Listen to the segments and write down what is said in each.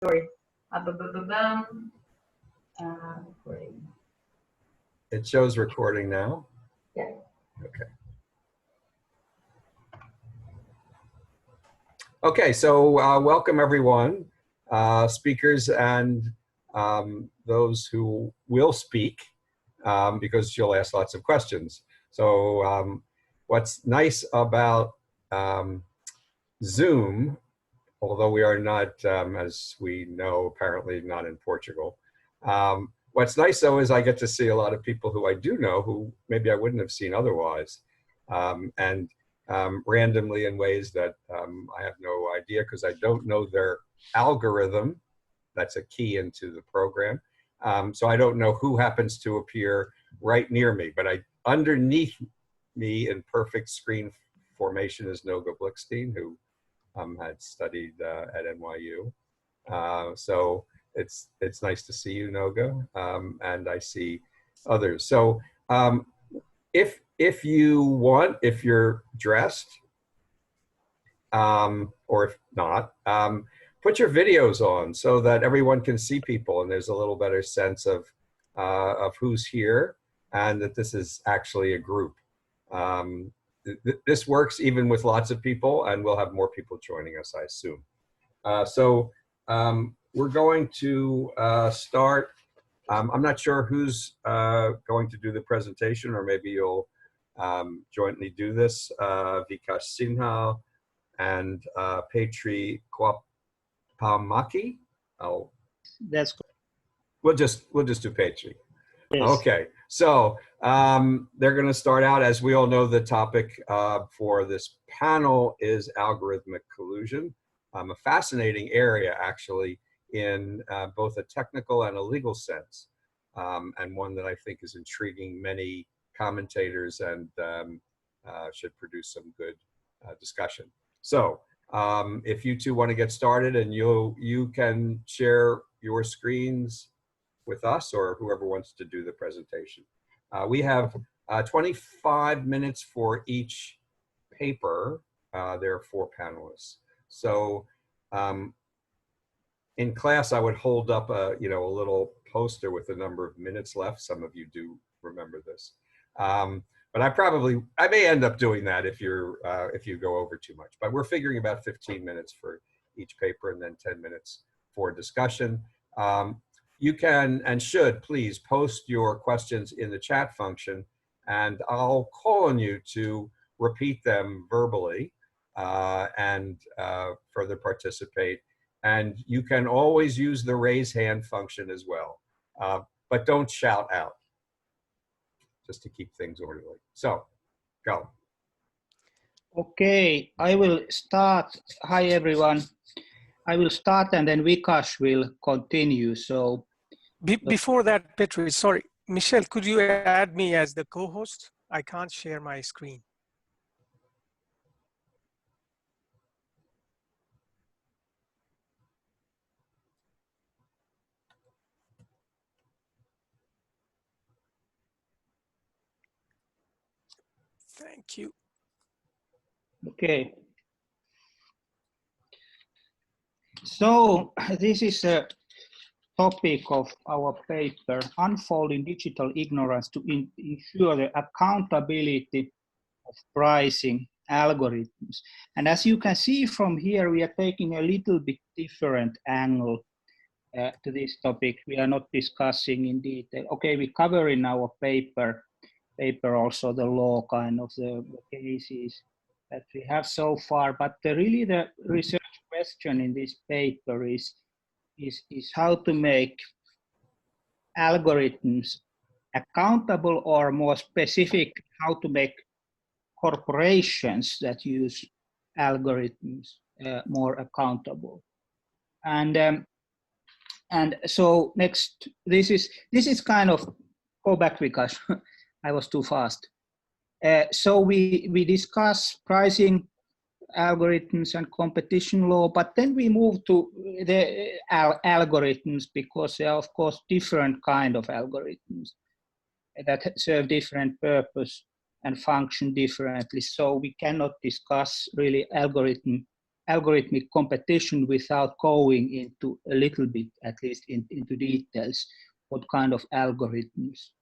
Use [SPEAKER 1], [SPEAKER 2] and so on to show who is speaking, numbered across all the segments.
[SPEAKER 1] Sorry. Recording.
[SPEAKER 2] It shows recording now.
[SPEAKER 1] Yeah.
[SPEAKER 2] Okay. Okay, so welcome everyone, speakers and those who will speak, because you'll ask lots of questions. So what's nice about Zoom, although we are not, as we know, apparently not in Portugal. What's nice though is I get to see a lot of people who I do know who maybe I wouldn't have seen otherwise. Randomly in ways that I have no idea because I don't know their algorithm. That's a key into the program. So I don't know who happens to appear right near me, but underneath me in perfect screen formation is Noga Blickstein, who had studied at NYU. So it's nice to see you, Noga, and I see others. So if you want, if you're dressed, or if not, put your videos on so that everyone can see people and there's a little better sense of who's here and that this is actually a group. This works even with lots of people, and we'll have more people joining us, I assume. We're going to start. I'm not sure who's going to do the presentation, or maybe you'll jointly do this. Vikash Sinha and Petri Kuoppamaki. Oh,
[SPEAKER 3] that's good.
[SPEAKER 2] We'll just do Petri.
[SPEAKER 3] Yes.
[SPEAKER 2] Okay, so they're going to start out. As we all know, the topic for this panel is algorithmic collusion, a fascinating area actually in both a technical and a legal sense, and one that I think is intriguing many commentators and should produce some good discussion. So if you two want to get started, and you can share your screens with us or whoever wants to do the presentation. We have 25 minutes for each paper. There are 4 panelists. So in class, I would hold up a little poster with a number of minutes left. Some of you do remember this. But I may end up doing that if you go over too much. But we're figuring about 15 minutes for each paper and then 10 minutes for discussion. You can and should please post your questions in the chat function, and I'll call on you to repeat them verbally and further participate. And you can always use the raise hand function as well, but don't shout out, just to keep things orderly. So, go.
[SPEAKER 3] Okay, I will start. Hi, everyone. I will start and then Vikash will continue. So,
[SPEAKER 4] before that, Petri, sorry, Michelle, could you add me as the co-host? I can't share my screen. Thank you.
[SPEAKER 3] okay. So this is a topic of our paper, Unfolding Digital Ignorance to Ensure the Accountability of Pricing Algorithms. And as you can see from here, we are taking a little bit different angle to this topic. We are not discussing in detail. Okay, we cover in our paper also the law kind of the cases that we have so far, but really the research question in this paper is how to make algorithms accountable, or more specific, how to make corporations that use algorithms more accountable. And so next, this is kind of, go back Vikash, I was too fast. So we discuss pricing algorithms and competition law, but then we move to the algorithms, because there are of course different kind of algorithms that serve different purpose and function differently. So we cannot discuss really algorithm algorithmic competition without going into a little bit, at least into details, what kind of algorithms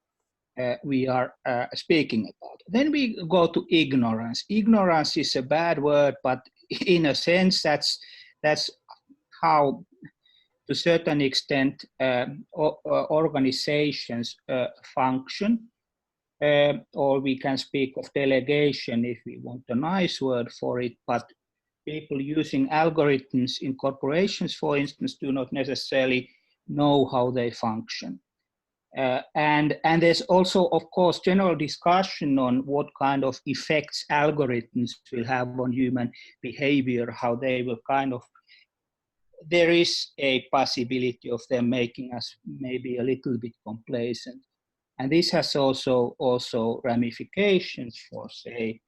[SPEAKER 3] we are speaking about. Then we go to ignorance. Ignorance is a bad word, but in a sense, that's how, to a certain extent, organizations function. Or we can speak of delegation if we want a nice word for it, but people using algorithms in corporations, for instance, do not necessarily know how they function. And there's also, of course, general discussion on what kind of effects algorithms will have on human behavior, how they will kind of, there is a possibility of them making us maybe a little bit complacent. And this has also ramifications for, say,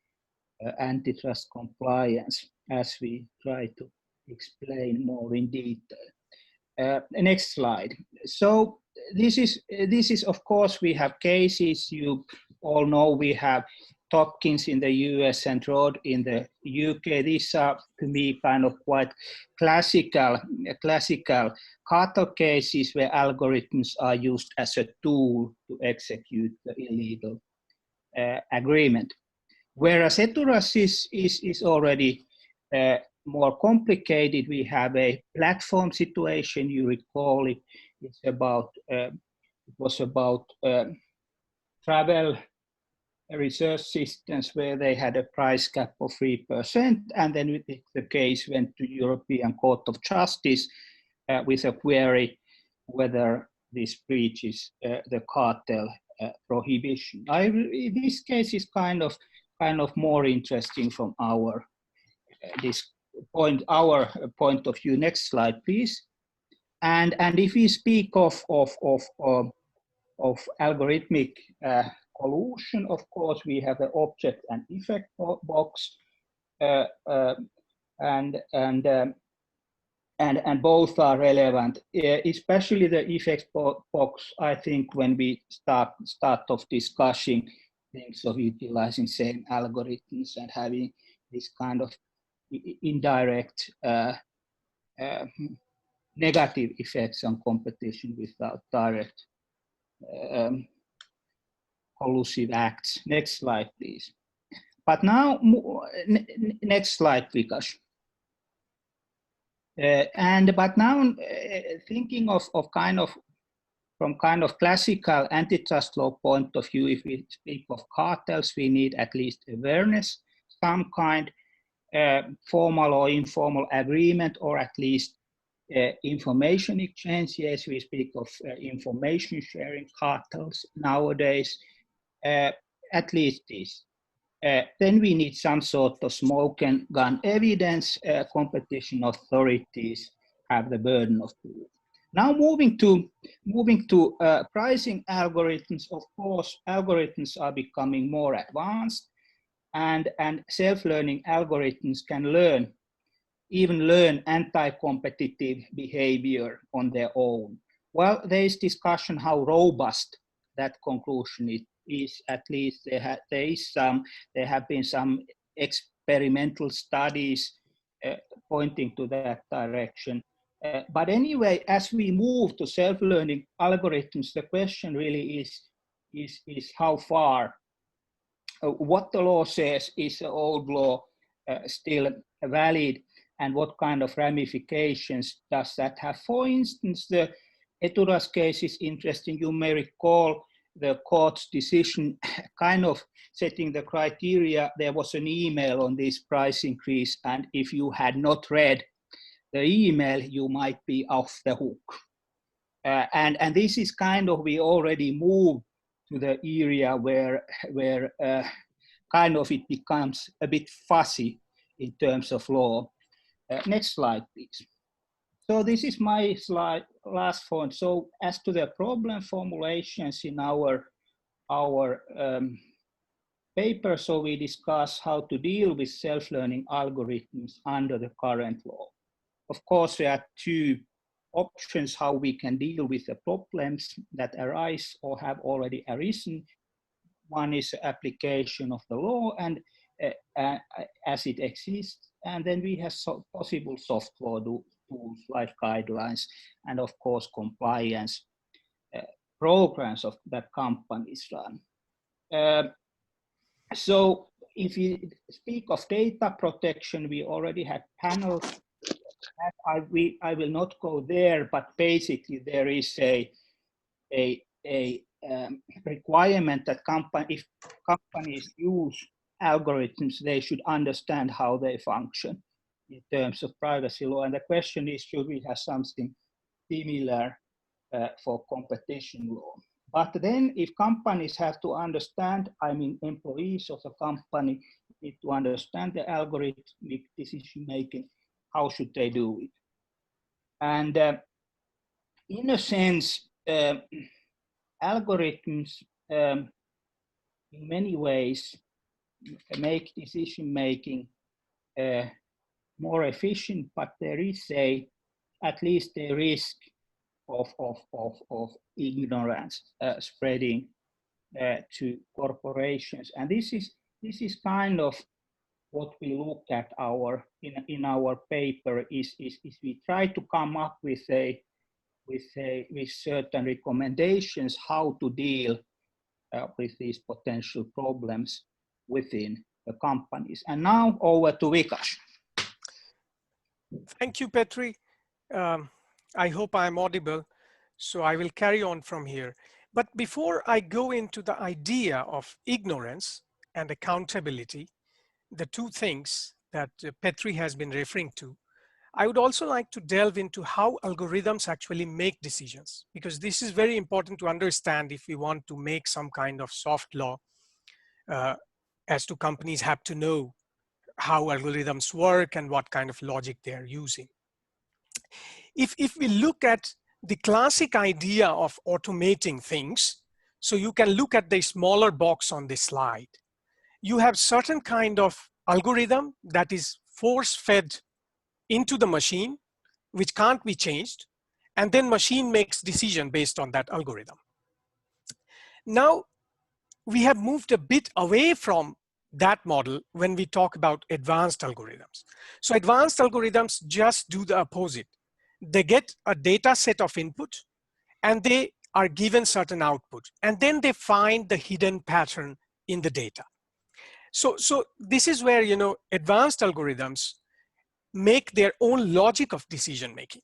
[SPEAKER 3] antitrust compliance, as we try to explain more in detail. Next slide. So this is of course, we have cases, you all know, we have Tompkins in the US and Rod in the UK. These are, to me, kind of quite classical cartel cases where algorithms are used as a tool to execute the illegal agreement. Whereas Eturas is already more complicated. We have a platform situation. You recall it. It's about it was about travel research systems where they had a price cap of 3%, and then the case went to European Court of Justice with a query whether this breaches the cartel prohibition. This case is kind of more interesting from our point of view. Next slide, please. And if we speak of algorithmic collusion, of course, we have the object and effect box, and both are relevant, especially the effect box. I think when we start of discussing things of utilizing same algorithms and having this kind of indirect negative effects on competition without direct collusive acts. Next slide, please. But now, next slide, Vikash. But now, thinking of from kind of classical antitrust law point of view, if we speak of cartels, we need at least awareness, some kind, formal or informal agreement, or at least information exchange. Yes, we speak of information sharing cartels nowadays. At least this. Then we need some sort of smoke and gun evidence. Competition authorities have the burden of proof. Now moving to pricing algorithms. Of course, algorithms are becoming more advanced, and self-learning algorithms can even learn anti-competitive behavior on their own. Well, there is discussion how robust that conclusion is. At least there have been some experimental studies pointing to that direction. But anyway, as we move to self-learning algorithms, the question really is how far. What the law says is the old law still valid, and what kind of ramifications does that have? For instance, the Eturas case is interesting. You may recall the court's decision kind of setting the criteria. There was an email on this price increase, and if you had not read the email, you might be off the hook. And this is kind of, we already moved to the area where kind of it becomes a bit fuzzy in terms of law. Next slide, please. So this is my slide, last point. So as to the problem formulations in our paper, so we discuss how to deal with self-learning algorithms under the current law. Of course, there are two options how we can deal with the problems that arise or have already arisen. One is application of the law and as it exists, and then we have possible software tools like guidelines and of course compliance programs that companies run. So if you speak of data protection, we already had panels. I will not go there, but basically there is a requirement that if companies use algorithms, they should understand how they function in terms of privacy law. And the question is, should we have something similar for competition law? But then if companies have to understand, I mean, employees of a company need to understand the algorithmic decision making, how should they do it? And in a sense, algorithms in many ways make decision making more efficient, but there is at least a risk of ignorance spreading to corporations, and this is kind of what we look at in our paper. Is we try to come up with certain recommendations how to deal with these potential problems within the companies. And now over to Vikash.
[SPEAKER 4] Thank you, Petri. I hope I'm audible, so I will carry on from here. But before I go into the idea of ignorance and accountability, the two things that Petri has been referring to, I would also like to delve into how algorithms actually make decisions, because this is very important to understand if we want to make some kind of soft law as to companies have to know how algorithms work and what kind of logic they are using. If we look at the classic idea of automating things, so you can look at the smaller box on this slide. You have certain kind of algorithm that is force-fed into the machine, which can't be changed, and then machine makes decision based on that algorithm. Now, we have moved a bit away from that model when we talk about advanced algorithms. So advanced algorithms just do the opposite. They get a data set of input and they are given certain output, and then they find the hidden pattern in the data. So this is where, you know, advanced algorithms make their own logic of decision making,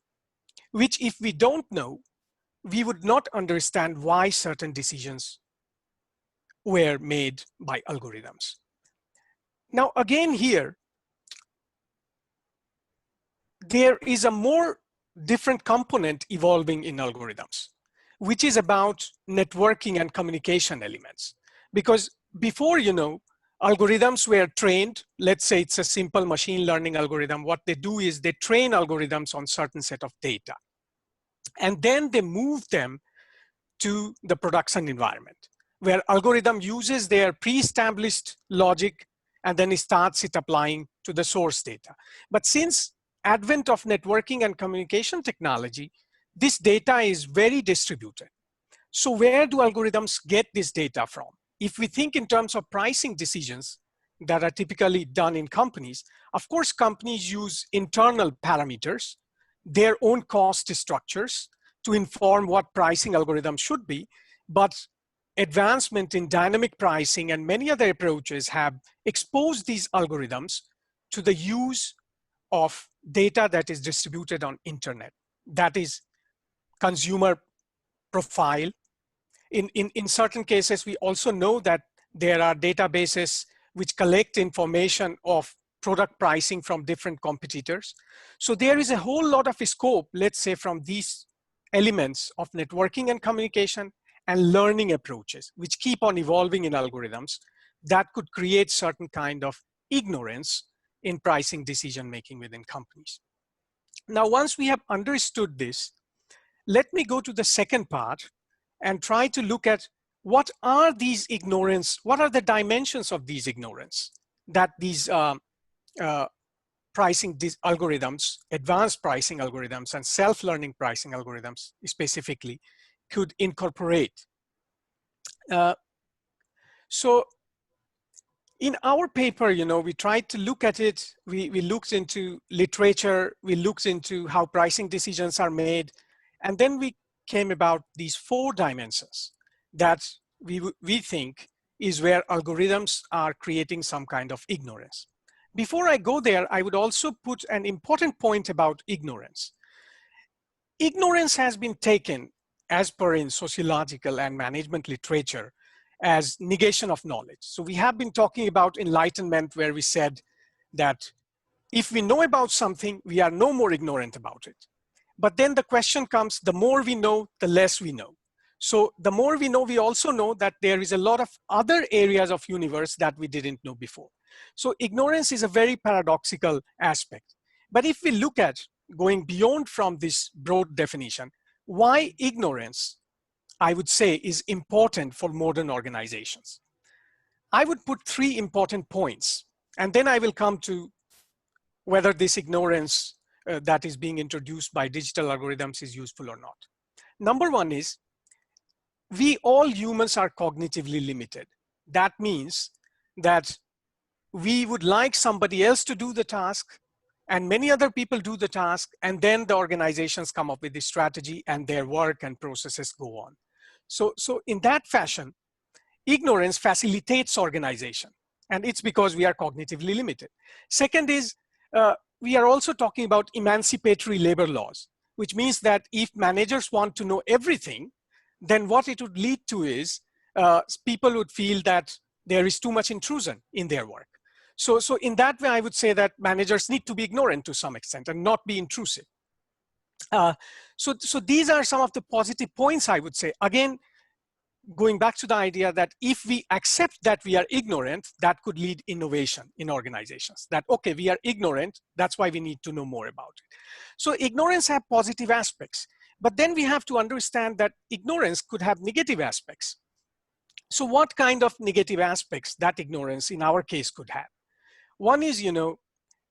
[SPEAKER 4] which if we don't know, we would not understand why certain decisions were made by algorithms. Now, again here, there is a more different component evolving in algorithms, which is about networking and communication elements. Because before, you know, algorithms were trained, let's say it's a simple machine learning algorithm, what they do is they train algorithms on certain set of data. And then they move them to the production environment, where algorithm uses their pre-established logic and then it starts it applying to the source data. But since advent of networking and communication technology, this data is very distributed. So where do algorithms get this data from? If we think in terms of pricing decisions that are typically done in companies, of course, companies use internal parameters, their own cost structures to inform what pricing algorithms should be, but advancement in dynamic pricing and many other approaches have exposed these algorithms to the use of data that is distributed on internet. That is consumer profile. In certain cases, we also know that there are databases which collect information of product pricing from different competitors. So there is a whole lot of scope, let's say, from these elements of networking and communication and learning approaches, which keep on evolving in algorithms that could create certain kind of ignorance in pricing decision-making within companies. Now, once we have understood this, let me go to the second part and try to look at what are these ignorance, what are the dimensions of these ignorance that these pricing algorithms, advanced pricing algorithms and self-learning pricing algorithms specifically could incorporate. So In our paper, we tried to look at it. We looked into literature. We looked into how pricing decisions are made. And then we came about these 4 dimensions that we think is where algorithms are creating some kind of ignorance. Before I go there, I would also put an important point about ignorance. Ignorance has been taken, as per in sociological and management literature, as negation of knowledge. So we have been talking about enlightenment, where we said that if we know about something, we are no more ignorant about it. But then the question comes, the more we know, the less we know. So the more we know, we also know that there is a lot of other areas of universe that we didn't know before. So ignorance is a very paradoxical aspect. But if we look at going beyond from this broad definition, why ignorance, I would say, is important for modern organizations. I would put 3 important points, and then I will come to whether this ignorance that is being introduced by digital algorithms is useful or not. Number 1 is, we all humans are cognitively limited. That means that we would like somebody else to do the task, and many other people do the task, and then the organizations come up with the strategy and their work and processes go on. So in that fashion, ignorance facilitates organization, and it's because we are cognitively limited. Second is, we are also talking about emancipatory labor laws, which means that if managers want to know everything, then what it would lead to is people would feel that there is too much intrusion in their work. So in that way, I would say that managers need to be ignorant to some extent and not be intrusive. So these are some of the positive points, I would say. Again, going back to the idea that if we accept that we are ignorant, that could lead innovation in organizations. That, okay, we are ignorant, that's why we need to know more about it. So ignorance have positive aspects, but then we have to understand that ignorance could have negative aspects. So what kind of negative aspects that ignorance in our case could have? One is,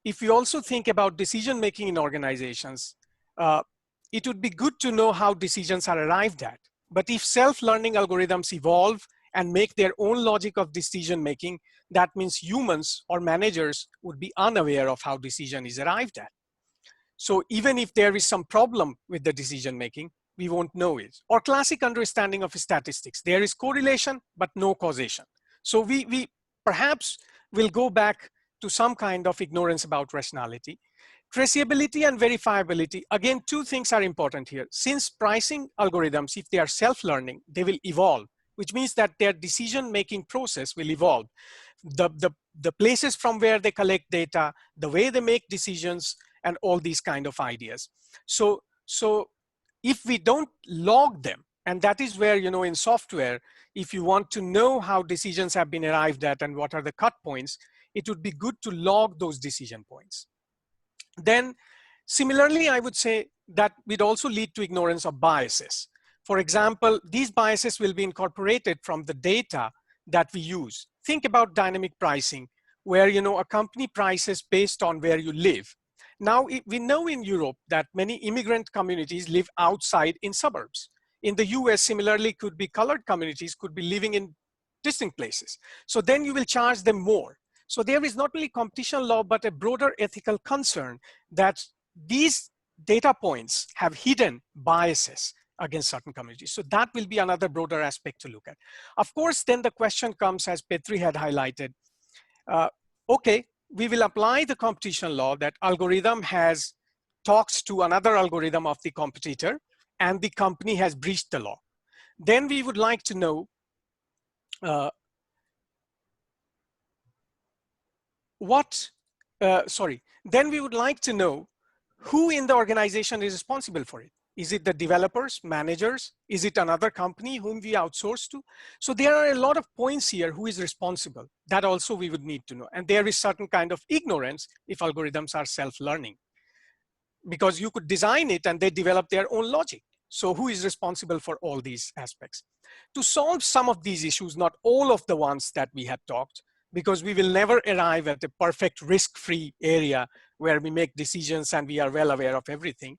[SPEAKER 4] if we also think about decision-making in organizations, it would be good to know how decisions are arrived at. But if self-learning algorithms evolve and make their own logic of decision-making, that means humans or managers would be unaware of how decision is arrived at. So even if there is some problem with the decision-making, we won't know it. Or classic understanding of statistics. There is correlation, but no causation. So we perhaps will go back to some kind of ignorance about rationality. Traceability and verifiability, again, 2 things are important here. Since pricing algorithms, if they are self-learning, they will evolve, which means that their decision-making process will evolve. The places from where they collect data, the way they make decisions, and all these kind of ideas. So if we don't log them, and that is where, in software, if you want to know how decisions have been arrived at and what are the cut points, it would be good to log those decision points. Then similarly, I would say that would also lead to ignorance of biases. For example, these biases will be incorporated from the data that we use. Think about dynamic pricing, where a company prices based on where you live. Now, we know in Europe that many immigrant communities live outside in suburbs. In the US, similarly, could be colored communities, could be living in distant places. So then you will charge them more. So there is not only competition law, but a broader ethical concern that these data points have hidden biases against certain communities. So that will be another broader aspect to look at. Of course, then the question comes, as Petri had highlighted, okay, we will apply the competition law that algorithm has talks to another algorithm of the competitor and the company has breached the law. Then we would like to know then we would like to know who in the organization is responsible for it. Is it the developers, managers? Is it another company whom we outsource to? So there are a lot of points here who is responsible. That also we would need to know. And there is certain kind of ignorance if algorithms are self-learning, because you could design it and they develop their own logic. So who is responsible for all these aspects? To solve some of these issues, not all of the ones that we have talked, because we will never arrive at a perfect risk-free area where we make decisions and we are well aware of everything.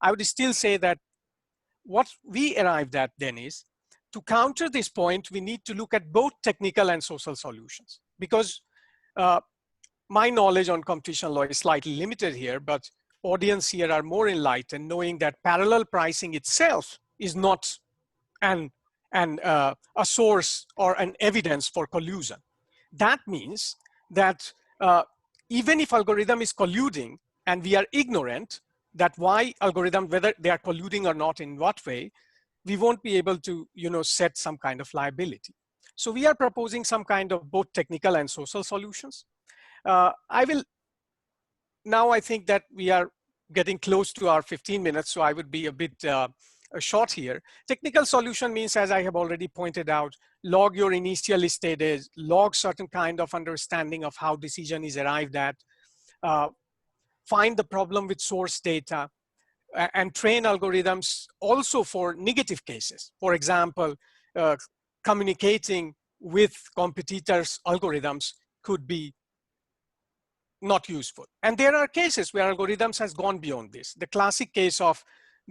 [SPEAKER 4] I would still say that what we arrived at then is, to counter this point, we need to look at both technical and social solutions. Because my knowledge on competition law is slightly limited here, but audience here are more enlightened, knowing that parallel pricing itself is not a source or an evidence for collusion. That means that even if algorithm is colluding and we are ignorant that why algorithm, whether they are colluding or not, in what way, we won't be able to, set some kind of liability. So we are proposing some kind of both technical and social solutions. I think that we are getting close to our 15 minutes, so I would be a bit short here. Technical solution means, as I have already pointed out, log your initial stages, log certain kind of understanding of how decision is arrived at, find the problem with source data, and train algorithms also for negative cases. For example, communicating with competitors' algorithms could be not useful. And there are cases where algorithms has gone beyond this. The classic case of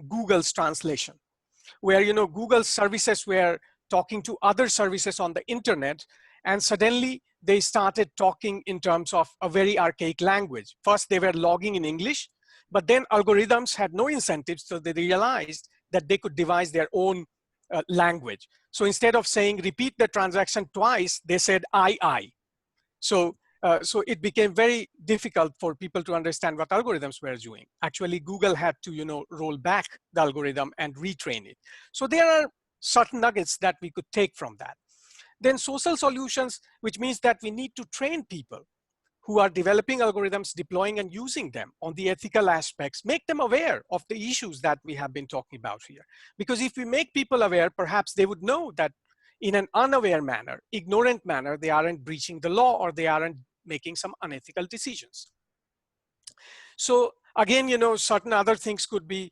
[SPEAKER 4] Google's translation, where Google services were talking to other services on the internet, and suddenly they started talking in terms of a very archaic language. First, they were logging in English, but then algorithms had no incentives, so they realized that they could devise their own language. So instead of saying repeat the transaction twice, they said I. So it became very difficult for people to understand what algorithms were doing. Actually, Google had to roll back the algorithm and retrain it. So there are certain nuggets that we could take from that. Then social solutions, which means that we need to train people who are developing algorithms, deploying and using them on the ethical aspects, make them aware of the issues that we have been talking about here. Because if we make people aware, perhaps they would know that in an unaware manner, ignorant manner, they aren't breaching the law or they aren't making some unethical decisions. So again, certain other things could be,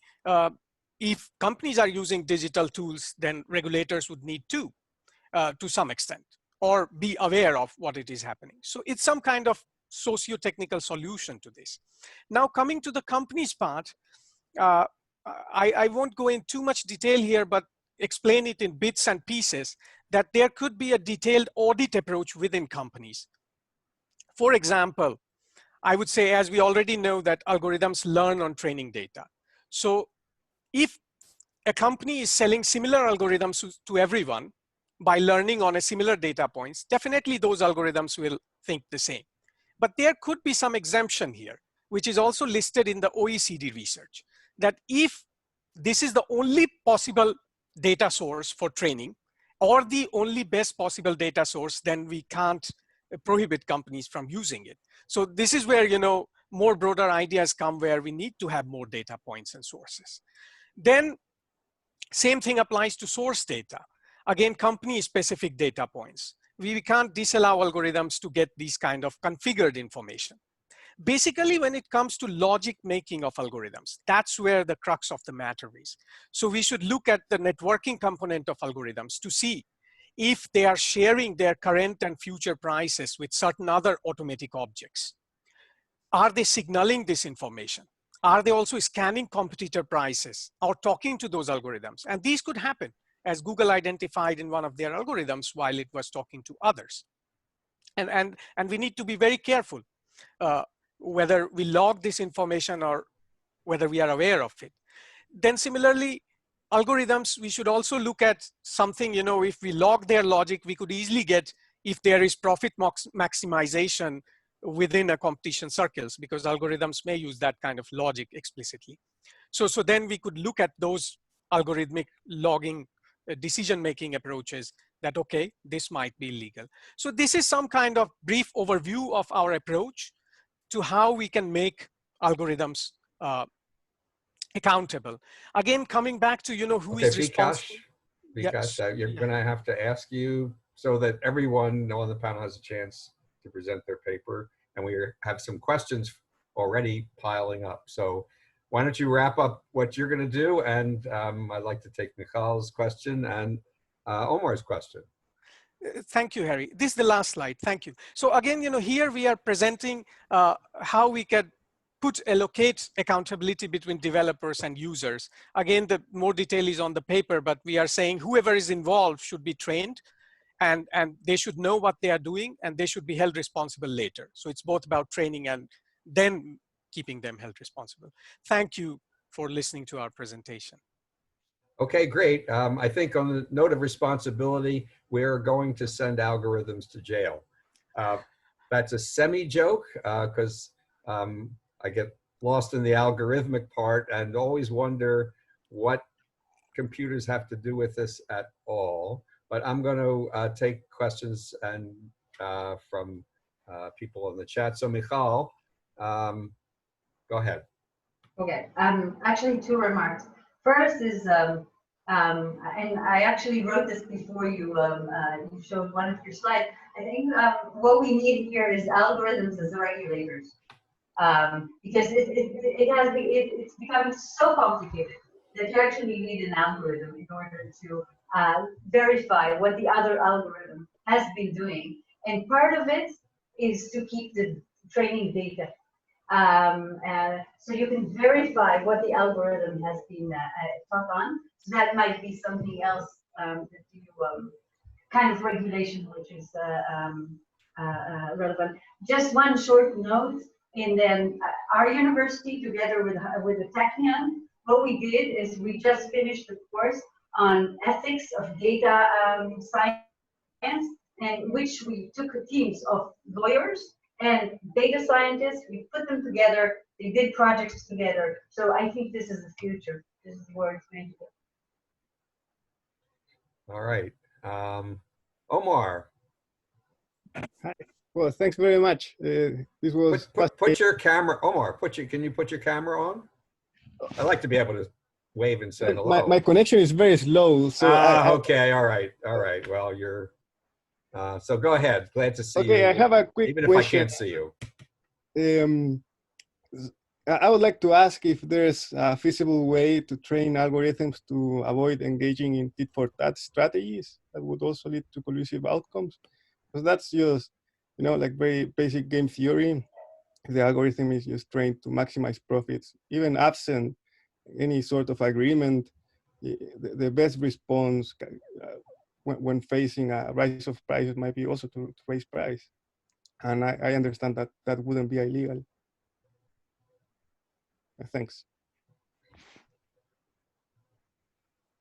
[SPEAKER 4] if companies are using digital tools, then regulators would need to some extent, or be aware of what it is happening. So it's some kind of socio-technical solution to this. Now coming to the company's part, I won't go in too much detail here, but explain it in bits and pieces, that there could be a detailed audit approach within companies. For example, I would say, as we already know, that algorithms learn on training data. So if a company is selling similar algorithms to everyone by learning on a similar data points, definitely those algorithms will think the same. But there could be some exemption here, which is also listed in the OECD research, that if this is the only possible data source for training or the only best possible data source, then we can't prohibit companies from using it. So this is where, more broader ideas come, where we need to have more data points and sources. Then same thing applies to source data. Again, company specific data points. We can't disallow algorithms to get these kind of configured information. Basically, when it comes to logic making of algorithms, that's where the crux of the matter is. So we should look at the networking component of algorithms to see if they are sharing their current and future prices with certain other automatic objects. Are they signaling this information? Are they also scanning competitor prices or talking to those algorithms? And these could happen, as Google identified in one of their algorithms while it was talking to others. And we need to be very careful whether we log this information or whether we are aware of it. Then similarly, algorithms, we should also look at something, if we log their logic, we could easily get if there is profit maximization within a competition circles, because algorithms may use that kind of logic explicitly. So then we could look at those algorithmic logging decision-making approaches that, okay, this might be legal. So this is some kind of brief overview of our approach to how we can make algorithms accountable. Again, coming back to, who is responsible.
[SPEAKER 2] Vikash, you're going to have to ask you so that everyone on the panel has a chance to present their paper, and we have some questions already piling up. So why don't you wrap up what you're going to do, and I'd like to take Michal's question and Omar's question.
[SPEAKER 4] Thank you, Harry. This is the last slide. Thank you. So again, here we are presenting how we can allocate accountability between developers and users. Again, the more detail is on the paper, but we are saying whoever is involved should be trained, and they should know what they are doing, and they should be held responsible later. So it's both about training and then keeping them held responsible. Thank you for listening to our presentation.
[SPEAKER 2] Okay, great. I think on the note of responsibility, we're going to send algorithms to jail. That's a semi-joke because I get lost in the algorithmic part and always wonder what computers have to do with this at all. But I'm going to take questions and from people in the chat. So Michal, go ahead.
[SPEAKER 1] Okay, actually two remarks. First is, and I actually wrote this before you you showed one of your slides. I think what we need here is algorithms as regulators, because it's becoming so complicated that you actually need an algorithm in order to verify what the other algorithm has been doing. And part of it is to keep the training data. So you can verify what the algorithm has been taught on. So that might be something else that you kind of regulation which is relevant. Just one short note. And then our university, together with the Technion, what we did is we just finished the course on ethics of data science, in which we took teams of lawyers and data scientists. We put them together. They did projects together. So I think this is the future. This is where it's going to go.
[SPEAKER 2] All right. Omar.
[SPEAKER 5] Hi. Well, thanks very much. This was
[SPEAKER 2] put your camera, Omar. Can you put your camera on? I like to be able to wave and say hello.
[SPEAKER 5] My connection is very slow, so
[SPEAKER 2] okay, all right. Well, you're so go ahead. Glad to see you.
[SPEAKER 5] Okay, I have a quick
[SPEAKER 2] even
[SPEAKER 5] question.
[SPEAKER 2] If I can't see
[SPEAKER 5] you. I would like to ask if there's a feasible way to train algorithms to avoid engaging in tit-for-tat strategies that would also lead to collusive outcomes. Because that's just, like very basic game theory. The algorithm is just trained to maximize profits, even absent any sort of agreement. The best response when facing a rise of prices might be also to raise price. And I understand that that wouldn't be illegal. Thanks.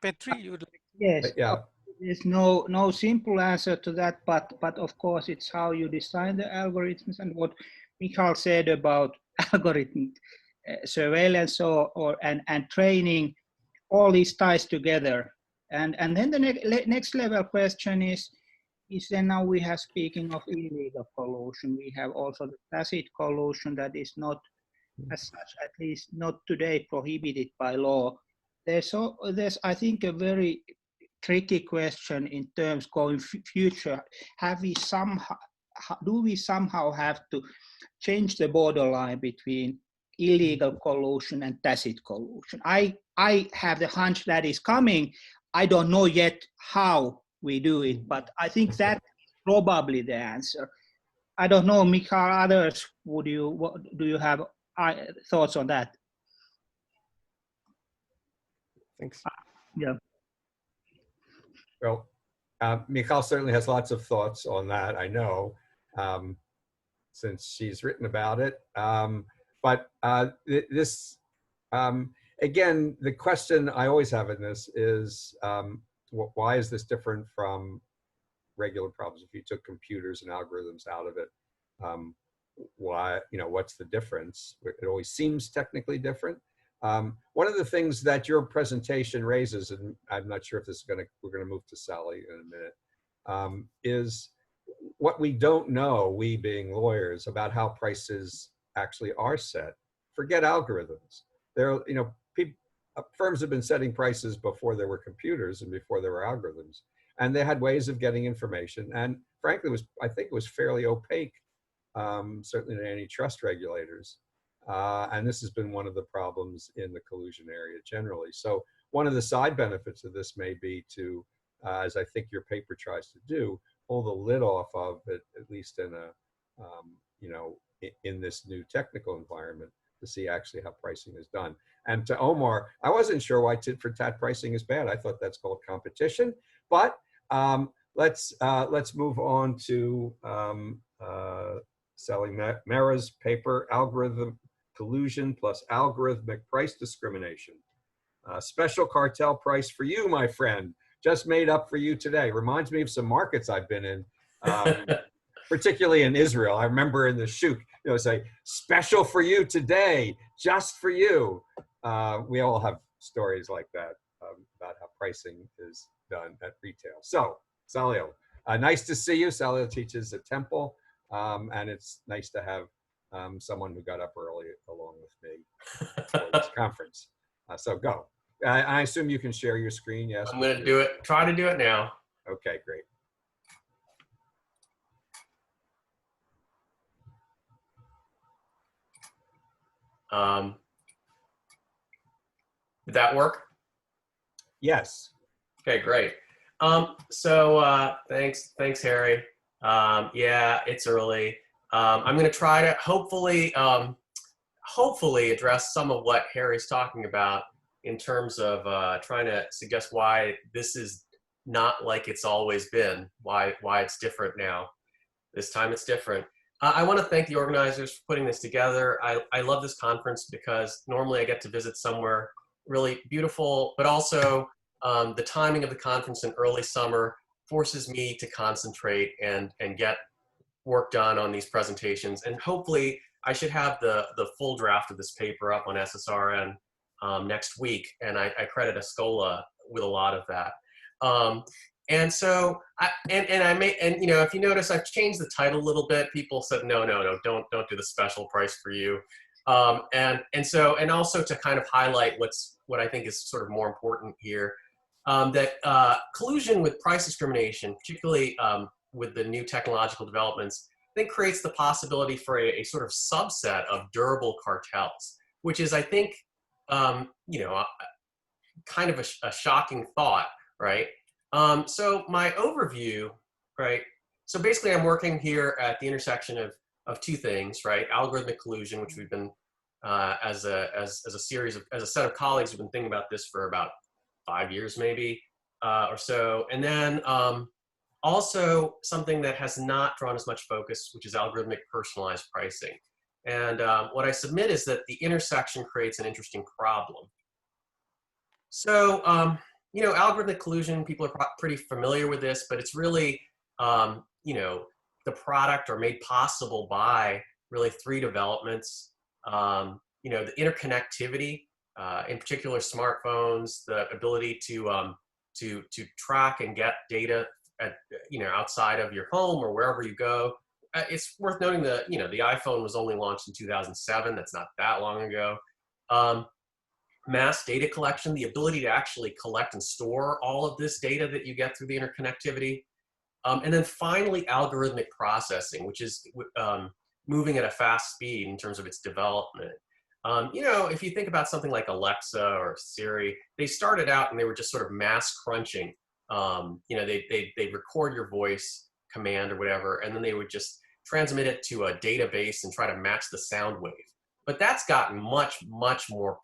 [SPEAKER 4] Petri, you would like?
[SPEAKER 3] Yes.
[SPEAKER 2] Yeah.
[SPEAKER 3] There's no simple answer to that, but of course it's how you design the algorithms, and what Michal said about algorithmic surveillance and training. All these ties together, and then the next level question is then now we have, speaking of illegal collusion, we have also the tacit collusion that is not as such, at least not today, prohibited by law. There's I think a very tricky question in terms going future. Do we somehow have to change the borderline between illegal collusion and tacit collusion? I have the hunch that is coming. I don't know yet how we do it, but I think that is probably the answer. I don't know, Michal, others, do you have thoughts on that?
[SPEAKER 5] Thanks.
[SPEAKER 3] Yeah.
[SPEAKER 2] Well, Michal certainly has lots of thoughts on that, I know, since she's written about it. But again, the question I always have in this is, why is this different from regular problems? If you took computers and algorithms out of it, why, what's the difference? It always seems technically different. One of the things that your presentation raises, and I'm not sure if this is we're going to move to Sally in a minute, is what we don't know, we being lawyers, about how prices actually are set. Forget algorithms. Firms have been setting prices before there were computers and before there were algorithms, and they had ways of getting information. And frankly, I think it was fairly opaque, certainly to antitrust regulators. And this has been one of the problems in the collusion area generally. So one of the side benefits of this may be to, as I think your paper tries to do, pull the lid off of it, at least in in this new technical environment, to see actually how pricing is done. And to Omar, I wasn't sure why tit for tat pricing is bad. I thought that's called competition, but let's move on to Sally Mehra's paper, Algorithm Collusion plus Algorithmic Price Discrimination. Special cartel price for you, my friend. Just made up for you today. Reminds me of some markets I've been in, particularly in Israel. I remember in the shuk, say, special for you today, just for you. We all have stories like that about how pricing is done at retail. So, Salil, nice to see you. Salil teaches at Temple, and it's nice to have someone who got up early along with me for this conference. So go. I assume you can share your screen, yes?
[SPEAKER 6] I'm going to do it. Try to do it now.
[SPEAKER 2] Okay, great.
[SPEAKER 6] Did that work?
[SPEAKER 2] Yes.
[SPEAKER 6] Okay, great. Thanks, Harry. Yeah, it's early. I'm going to try to hopefully address some of what Harry's talking about in terms of trying to suggest why this is not like it's always been, why it's different now. This time it's different. I want to thank the organizers for putting this together. I love this conference because normally I get to visit somewhere really beautiful, but also the timing of the conference in early summer forces me to concentrate and get work done on these presentations. And hopefully I should have the full draft of this paper up on SSRN next week. And I credit ASCOLA with a lot of that. And so, if you notice, I've changed the title a little bit. People said, no, don't do the special price for you. And also to kind of highlight what I think is sort of more important here, that collusion with price discrimination, particularly with the new technological developments, I think creates the possibility for a sort of subset of durable cartels, which is, I think, kind of a shocking thought, right? So my overview, right? So basically I'm working here at the intersection of two things, right? Algorithmic collusion, which we've been, as a set of colleagues, we've been thinking about this for about 5 years maybe, or so. And then also something that has not drawn as much focus, which is algorithmic personalized pricing. And what I submit is that the intersection creates an interesting problem. So, algorithmic collusion, people are pretty familiar with this, but it's really, the product or made possible by really three developments. The interconnectivity, in particular smartphones, the ability to track and get data at, outside of your home or wherever you go. It's worth noting that, the iPhone was only launched in 2007. That's not that long ago. Mass data collection, the ability to actually collect and store all of this data that you get through the interconnectivity. And then finally, algorithmic processing, which is moving at a fast speed in terms of its development. If you think about something like Alexa or Siri, they started out and they were just sort of mass crunching. They record your voice command or whatever, and then they would just transmit it to a database and try to match the sound wave. But that's gotten much, much more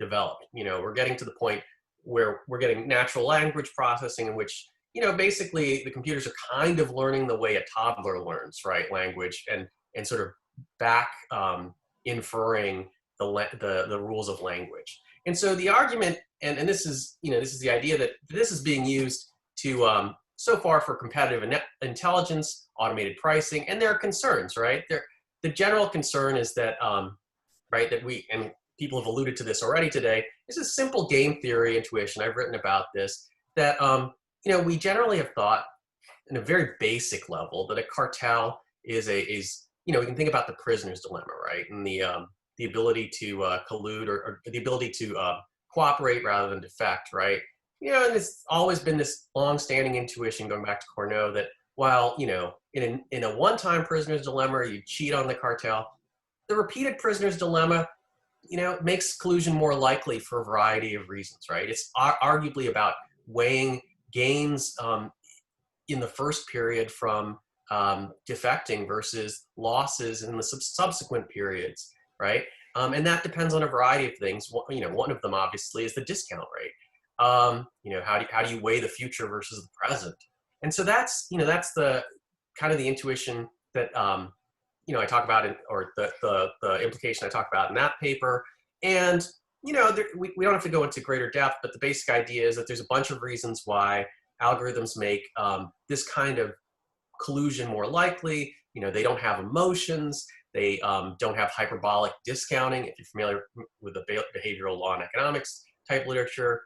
[SPEAKER 6] developed. We're getting to the point where we're getting natural language processing in which, basically the computers are kind of learning the way a toddler learns, right, language, and sort of back inferring the rules of language. And so the argument, and this is the idea that this is being used to so far for competitive intelligence, automated pricing, and there are concerns, right? The general concern is that, right, that and people have alluded to this already today, this is simple game theory intuition. I've written about this, that, we generally have thought in a very basic level that a cartel is we can think about the prisoner's dilemma, right? And the ability to collude or the ability to cooperate rather than defect, right? And it's always been this long-standing intuition going back to Cournot that while, in a one-time prisoner's dilemma, you cheat on the cartel, the repeated prisoner's dilemma, makes collusion more likely for a variety of reasons, right? It's arguably about weighing gains in the first period from defecting versus losses in the subsequent periods, right? And that depends on a variety of things. One of them obviously is the discount rate. How do you weigh the future versus the present? And so that's, that's the kind of the intuition that, I talk about or the implication I talk about in that paper. And, we don't have to go into greater depth, but the basic idea is that there's a bunch of reasons why algorithms make this kind of collusion more likely. They don't have emotions. They don't have hyperbolic discounting. If you're familiar with the behavioral law and economics type literature,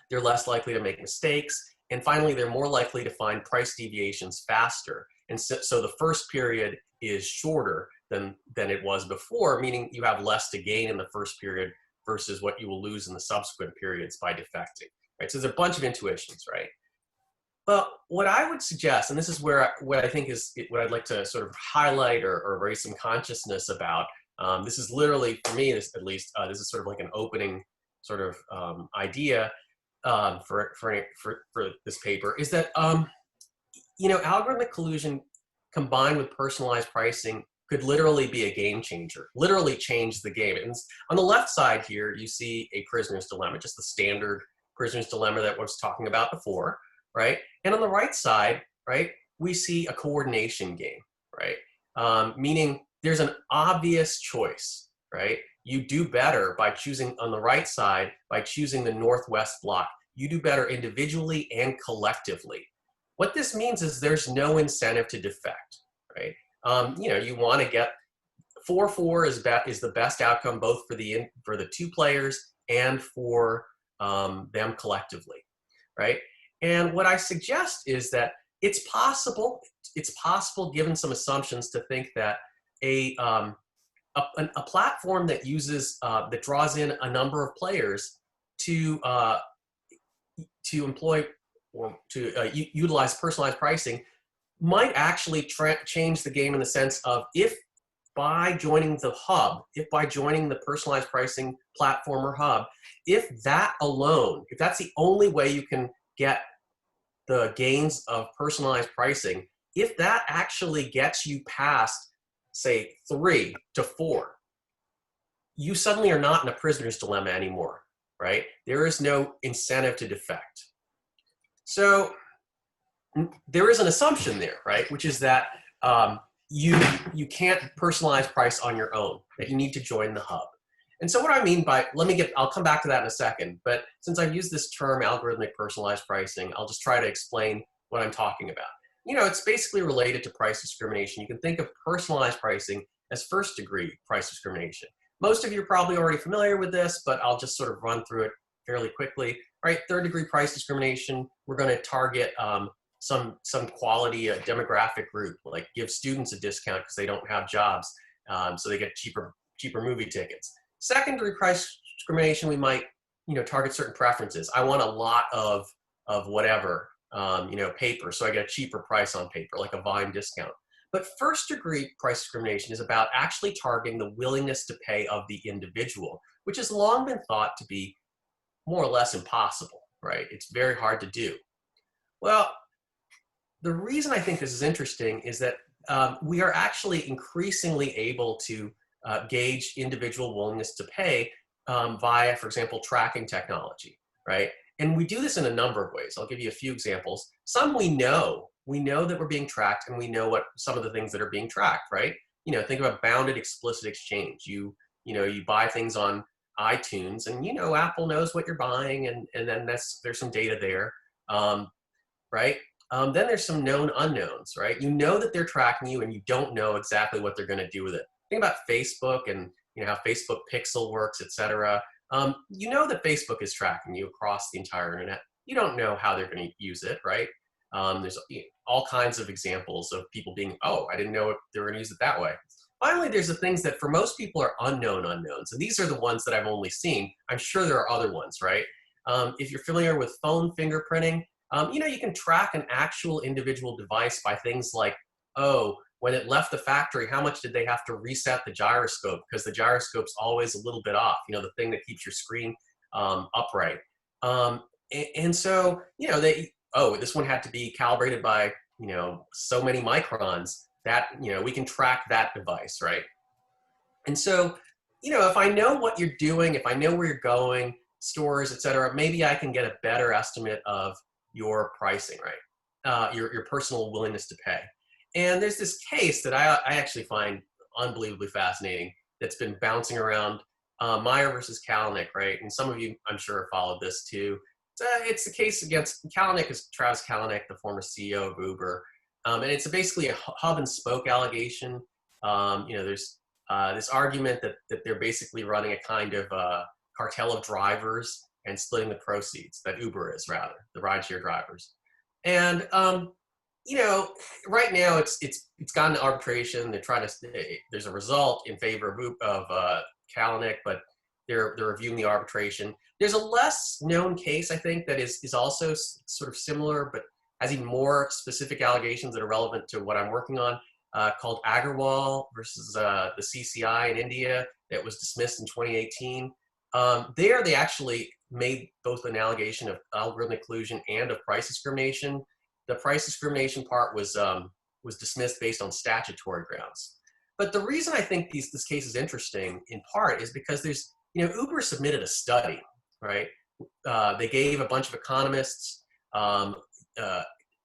[SPEAKER 6] they're less likely to make mistakes. And finally, they're more likely to find price deviations faster. And so the first period is shorter than it was before, meaning you have less to gain in the first period versus what you will lose in the subsequent periods by defecting, right? So there's a bunch of intuitions, right? But what I would suggest, and this is where what I think is what I'd like to sort of highlight or raise some consciousness about, this is literally, for me at least, this is sort of like an opening sort of idea for this paper, is that algorithmic collusion combined with personalized pricing could literally be a game changer, literally change the game. And on the left side here, you see a prisoner's dilemma, just the standard prisoner's dilemma that I was talking about before, right? And on the right side, right, we see a coordination game, right? Meaning there's an obvious choice, right? You do better by choosing, on the right side, by choosing the Northwest block. You do better individually and collectively. What this means is there's no incentive to defect, right? You want to get 4-4 is the best outcome both for the two players and for them collectively, right? And what I suggest is that it's possible given some assumptions to think that a platform that uses that draws in a number of players to employ or to utilize personalized pricing might actually change the game in the sense of if by joining the hub, if by joining the personalized pricing platform or hub, if that alone, if that's the only way you can get the gains of personalized pricing, if that actually gets you past, say, 3 to 4, you suddenly are not in a prisoner's dilemma anymore, right? There is no incentive to defect. So there is an assumption there, right? Which is that you can't personalize price on your own, that you need to join the hub. And so what I mean by, I'll come back to that in a second, but since I've used this term algorithmic personalized pricing, I'll just try to explain what I'm talking about. It's basically related to price discrimination. You can think of personalized pricing as first degree price discrimination. Most of you are probably already familiar with this, but I'll just sort of run through it fairly quickly, right? Third degree price discrimination, we're going to target some quality demographic group, like give students a discount because they don't have jobs, so they get cheaper movie tickets. Secondary price discrimination, we might target certain preferences. I want a lot of whatever paper, so I get a cheaper price on paper, like a Vine discount. But first degree price discrimination is about actually targeting the willingness to pay of the individual, which has long been thought to be more or less impossible, right? It's very hard to do. Well, the reason I think this is interesting is that we are actually increasingly able to gauge individual willingness to pay via, for example, tracking technology, right? And we do this in a number of ways. I'll give you a few examples. Some we know that we're being tracked, and we know what some of the things that are being tracked, right? Think about bounded explicit exchange. You buy things on iTunes, and Apple knows what you're buying, and then there's some data there, right? Then there's some known unknowns, right? You know that they're tracking you, and you don't know exactly what they're going to do with it. Think about Facebook and how Facebook Pixel works, etc. You know that Facebook is tracking you across the entire internet. You don't know how they're going to use it, right? There's all kinds of examples of people being, oh, I didn't know they were going to use it that way. Finally, there's the things that for most people are unknown unknowns, and these are the ones that I've only seen. I'm sure there are other ones, right? If you're familiar with phone fingerprinting, you can track an actual individual device by things like, oh, when it left the factory, how much did they have to reset the gyroscope? Because the gyroscope's always a little bit off, the thing that keeps your screen upright. And so, this one had to be calibrated by, so many microns. That, we can track that device, right? And so, if I know what you're doing, if I know where you're going, stores, et cetera, maybe I can get a better estimate of your pricing, right? your personal willingness to pay. And there's this case that I actually find unbelievably fascinating that's been bouncing around, Meyer versus Kalanick, right? And some of you, I'm sure, followed this too. It's the case against Kalanick, is Travis Kalanick, the former CEO of Uber. And it's basically a hub and spoke allegation. There's this argument that they're basically running a kind of cartel of drivers and splitting the proceeds, that Uber is, rather, the rideshare drivers. And right now it's gone to arbitration. They're trying to. There's a result in favor of Kalanick, but they're reviewing the arbitration. There's a less known case, I think, that is also sort of similar, but has even more specific allegations that are relevant to what I'm working on, called Agarwal versus the CCI in India, that was dismissed in 2018. There, they actually made both an allegation of algorithmic collusion and of price discrimination. The price discrimination part was dismissed based on statutory grounds. But the reason I think this case is interesting, in part, is because there's, Uber submitted a study, right? They gave a bunch of economists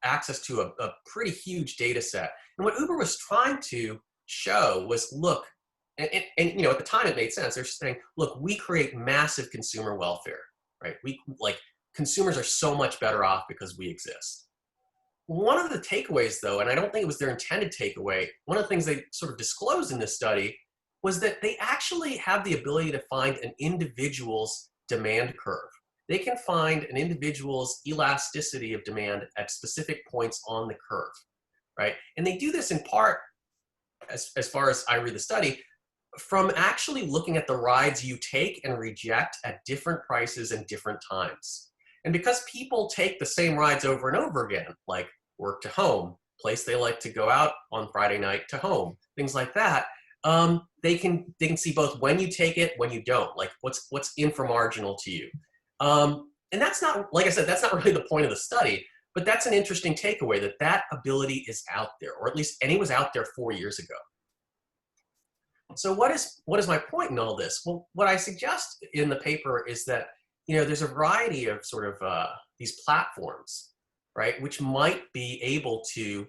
[SPEAKER 6] access to a pretty huge data set. And what Uber was trying to show was, look, and at the time it made sense. They're saying, look, we create massive consumer welfare, right? Consumers are so much better off because we exist. One of the takeaways, though, and I don't think it was their intended takeaway, one of the things they sort of disclosed in this study was that they actually have the ability to find an individual's demand curve. They can find an individual's elasticity of demand at specific points on the curve, right? And they do this in part, as far as I read the study, from actually looking at the rides you take and reject at different prices and different times. And because people take the same rides over and over again, like work to home, place they like to go out on Friday night to home, things like that, they can see both when you take it, when you don't, like what's inframarginal to you. And that's not, like I said, that's not really the point of the study, but that's an interesting takeaway, that ability is out there, or at least, and it was out there 4 years ago. So what is my point in all this? Well, what I suggest in the paper is that, there's a variety of sort of these platforms, right, which might be able to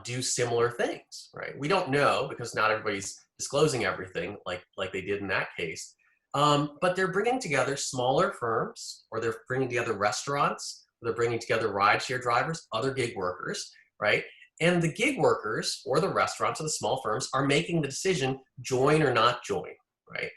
[SPEAKER 6] do similar things, right? We don't know, because not everybody's disclosing everything like they did in that case. But they're bringing together smaller firms, or they're bringing together restaurants, or they're bringing together rideshare drivers, other gig workers, right? And the gig workers or the restaurants or the small firms are making the decision, join or not join, right?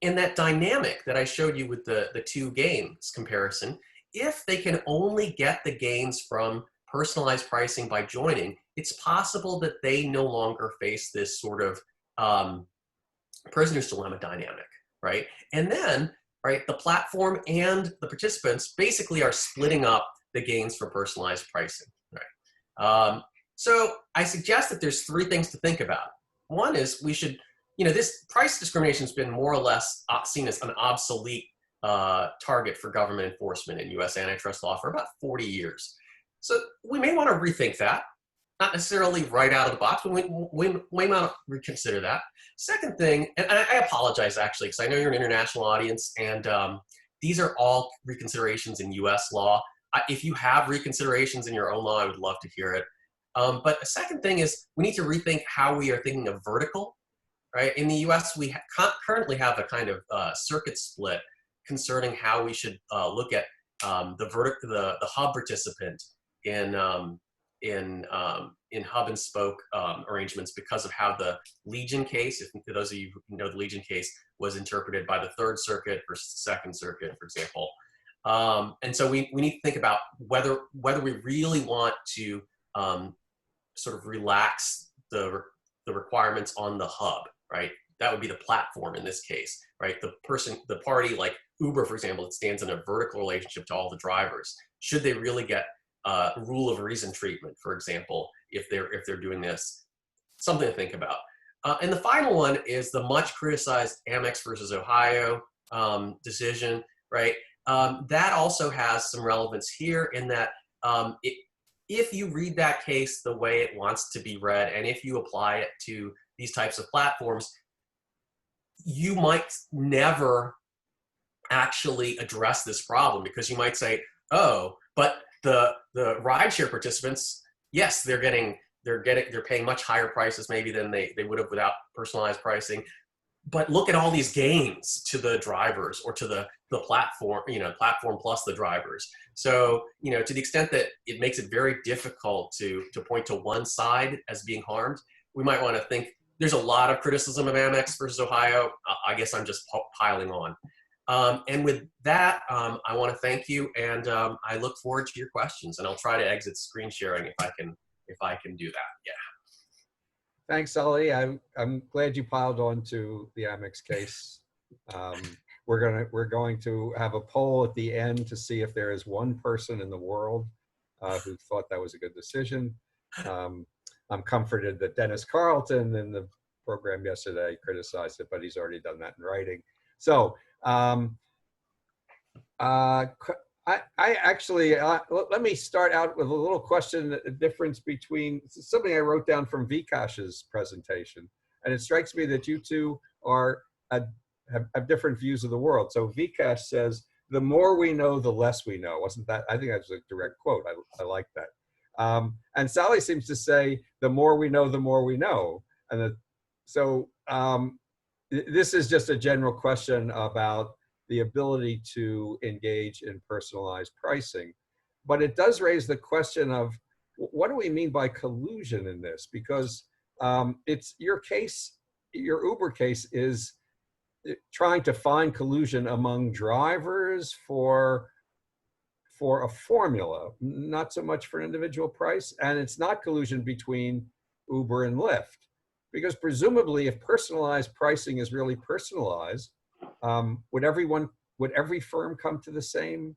[SPEAKER 6] In that dynamic that I showed you with the two gains comparison, if they can only get the gains from personalized pricing by joining, it's possible that they no longer face this sort of prisoner's dilemma dynamic, right? And then, right, the platform and the participants basically are splitting up the gains for personalized pricing, right? So I suggest that there's three things to think about. One is we should, this price discrimination has been more or less seen as an obsolete target for government enforcement in U.S. antitrust law for about 40 years. So we may want to rethink that. Not necessarily right out of the box, but we may want to reconsider that. Second thing, and I apologize actually, because I know you're an international audience, and these are all reconsiderations in U.S. law. If you have reconsiderations in your own law, I would love to hear it. But a second thing is we need to rethink how we are thinking of vertical, right? In the U.S., we currently have a kind of circuit split concerning how we should look at the hub participant in hub and spoke arrangements, because of how the Legion case, if those of you who know the Legion case, was interpreted by the Third Circuit versus the Second Circuit, for example. And so we need to think about whether we really want to sort of relax the requirements on the hub, right? That would be the platform in this case, right? The party like Uber, for example, it stands in a vertical relationship to all the drivers. Should they really get rule of reason treatment, for example, if they're doing this? Something to think about. And the final one is the much criticized Amex versus Ohio decision, right? That also has some relevance here in that if you read that case the way it wants to be read, and if you apply it to these types of platforms, you might never actually address this problem, because you might say, oh, but the rideshare participants, yes, they're paying much higher prices maybe than they would have without personalized pricing. But look at all these gains to the drivers or to the platform, platform plus the drivers. So, to the extent that it makes it very difficult to point to one side as being harmed, we might want to think there's a lot of criticism of Amex versus Ohio. I guess I'm just piling on. And with that, I want to thank you, and I look forward to your questions. And I'll try to exit screen sharing if I can do that. Yeah.
[SPEAKER 2] Thanks, Salil. I'm glad you piled on to the Amex case. We're going to have a poll at the end to see if there is one person in the world who thought that was a good decision. I'm comforted that Dennis Carlton in the program yesterday criticized it, but he's already done that in writing. So I actually, let me start out with a little question, the difference between something I wrote down from Vikash's presentation. And it strikes me that you two have different views of the world. So Vikash says, the more we know, the less we know. Wasn't that, I think that was a direct quote. I like that. And Sally seems to say, the more we know, the more we know. And this is just a general question about the ability to engage in personalized pricing. But it does raise the question of, what do we mean by collusion in this? Because it's your case, your Uber case is trying to find collusion among drivers for a formula, not so much for an individual price. And it's not collusion between Uber and Lyft. Because presumably if personalized pricing is really personalized, would every firm come to the same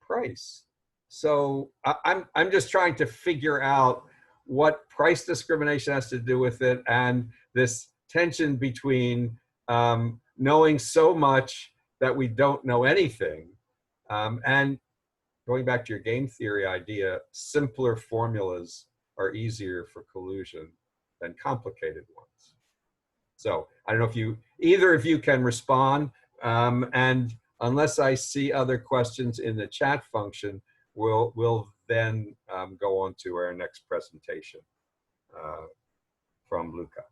[SPEAKER 2] price? So I'm just trying to figure out what price discrimination has to do with it, and this tension between knowing so much that we don't know anything, and going back to your game theory idea, simpler formulas are easier for collusion than complicated ones. So I don't know if either of you can respond, and unless I see other questions in the chat function, we'll then go on to our next presentation from Luca.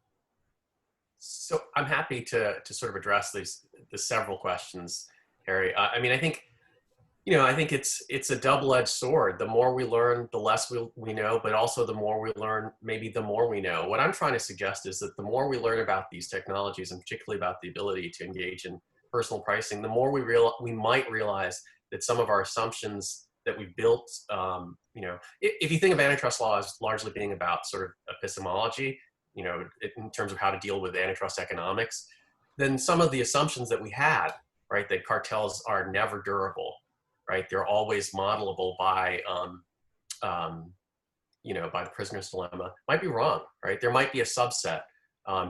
[SPEAKER 6] So I'm happy to sort of address the several questions, Harry. I mean, I think it's a double-edged sword. The more we learn, the less we know, but also the more we learn, maybe the more we know. What I'm trying to suggest is that the more we learn about these technologies, and particularly about the ability to engage in personal pricing, the more we might realize that some of our assumptions that we built, if you think of antitrust law as largely being about sort of epistemology, in terms of how to deal with antitrust economics, then some of the assumptions that we had, right, that cartels are never durable, right, they're always modelable by, by the prisoner's dilemma, might be wrong, right? There might be a subset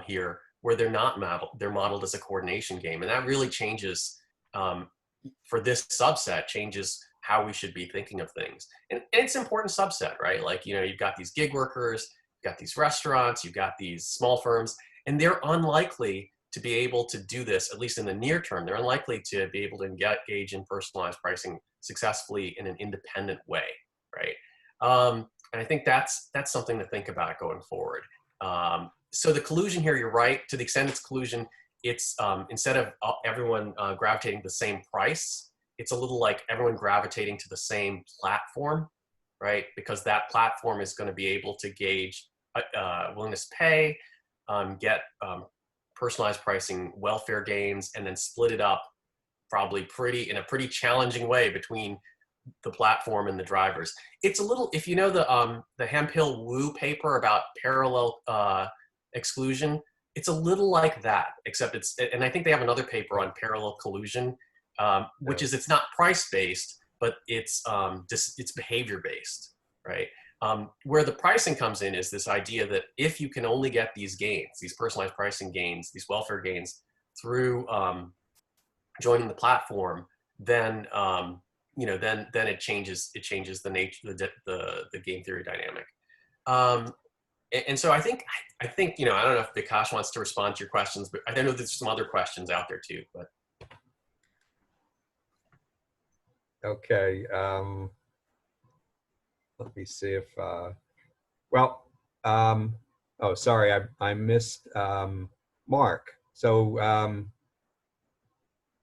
[SPEAKER 6] here where they're not modeled, they're modeled as a coordination game. And that really changes, for this subset, changes how we should be thinking of things. And it's an important subset, right? Like, you've got these gig workers, you've got these restaurants, you've got these small firms, and they're unlikely to be able to do this, at least in the near term. They're unlikely to be able to engage in personalized pricing successfully in an independent way, right? And I think that's something to think about going forward. So the collusion here, you're right, to the extent it's collusion, it's instead of everyone gravitating to the same price, it's a little like everyone gravitating to the same platform, right? Because that platform is going to be able to gauge willingness to pay, get personalized pricing, welfare gains, and then split it up probably in a pretty challenging way between the platform and the drivers. It's a little, if you know the Hemphill Wu paper about parallel exclusion, it's a little like that, except and I think they have another paper on parallel collusion, which is, it's not price-based, but it's behavior-based, right? Where the pricing comes in is this idea that if you can only get these gains, these personalized pricing gains, these welfare gains through joining the platform, then then it changes the nature, the game theory dynamic. And so I think I don't know if Vikash wants to respond to your questions, but I know there's some other questions out there too. But
[SPEAKER 2] Okay. Let me see if, well, oh, sorry, I missed Mark. So,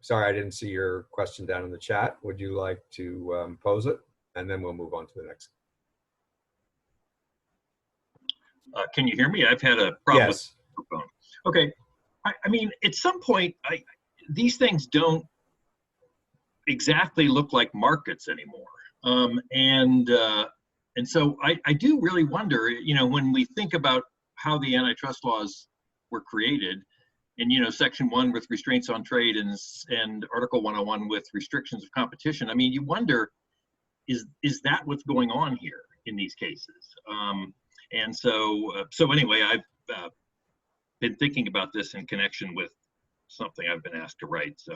[SPEAKER 2] sorry, I didn't see your question down in the chat. Would you like to pose it? And then we'll move on to the next.
[SPEAKER 7] Can you hear me? I've had a problem with
[SPEAKER 2] Yes.
[SPEAKER 7] the phone. Okay. I mean, at some point, these things don't exactly look like markets anymore. And so I do really wonder, you know, when we think about how the antitrust laws were created, and, you know, Section 1 with restraints on trade and Article 101 with restrictions of competition, I mean, you wonder, is that what's going on here in these cases? And so anyway, I've been thinking about this in connection with something I've been asked to write. So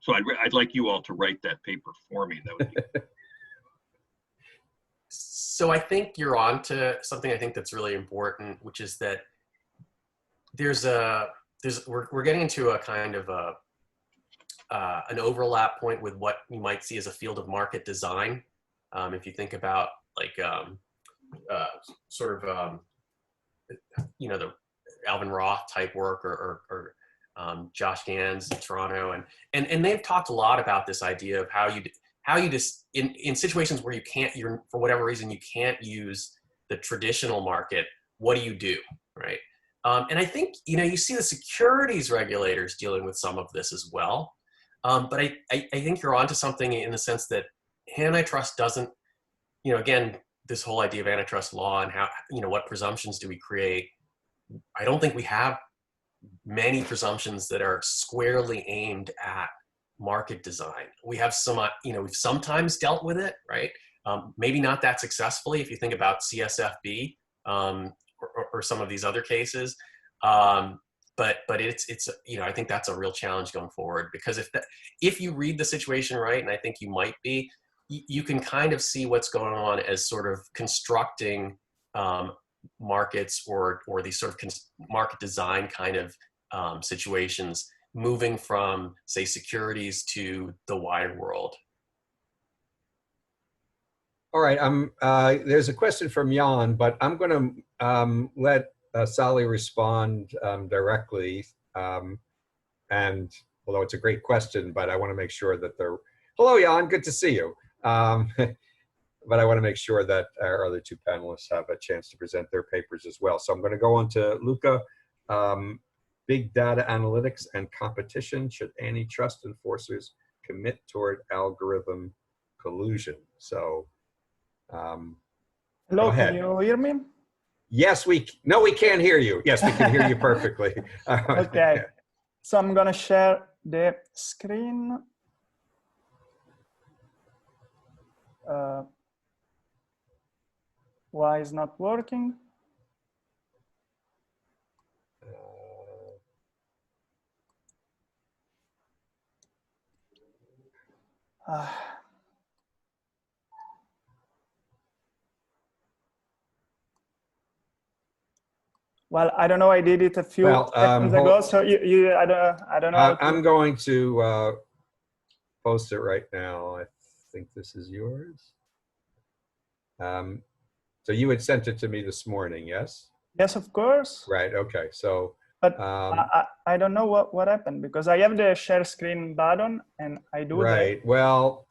[SPEAKER 7] I'd like you all to write that paper for me. That would be.
[SPEAKER 6] So I think you're on to something I think that's really important, which is that we're getting into a kind of an overlap point with what you might see as a field of market design. If you think about like you know, the Alvin Roth type work or Josh Gans in Toronto, and they've talked a lot about this idea of how you just in situations where you're for whatever reason you can't use the traditional market, what do you do, right? And I think, you know, you see the securities regulators dealing with some of this as well. But I think you're onto something in the sense that antitrust doesn't, you know, again, this whole idea of antitrust law and how, you know, what presumptions do we create? I don't think we have many presumptions that are squarely aimed at market design. We have some, you know, we've sometimes dealt with it, right? Maybe not that successfully if you think about CSFB or some of these other cases. But it's you know, I think that's a real challenge going forward, because if you read the situation right, and I think you might be, you can kind of see what's going on as sort of constructing markets or these sort of market design kind of situations, moving from, say, securities to the wider world.
[SPEAKER 2] All right, there's a question from Jan, but I'm going to let Salil respond directly. And although it's a great question, but I want to make sure that hello, Jan, good to see you. But I want to make sure that our other two panelists have a chance to present their papers as well. So I'm going to go on to Luca. Big data analytics and competition. Should antitrust enforcers commit toward algorithm collusion? So,
[SPEAKER 8] hello, can you hear me?
[SPEAKER 2] Yes, we can't hear you. Yes, we can hear you perfectly.
[SPEAKER 8] Okay, so I'm gonna share the screen. Why is not working? Well, I don't know. I did it a few seconds ago, so I don't know.
[SPEAKER 2] I'm going to post it right now. I think this is yours. So you had sent it to me this morning, yes?
[SPEAKER 8] Yes, of course.
[SPEAKER 2] Right. Okay. So,
[SPEAKER 8] but I don't know what happened, because I have the share screen button and I do
[SPEAKER 2] right.
[SPEAKER 8] that.
[SPEAKER 2] Well,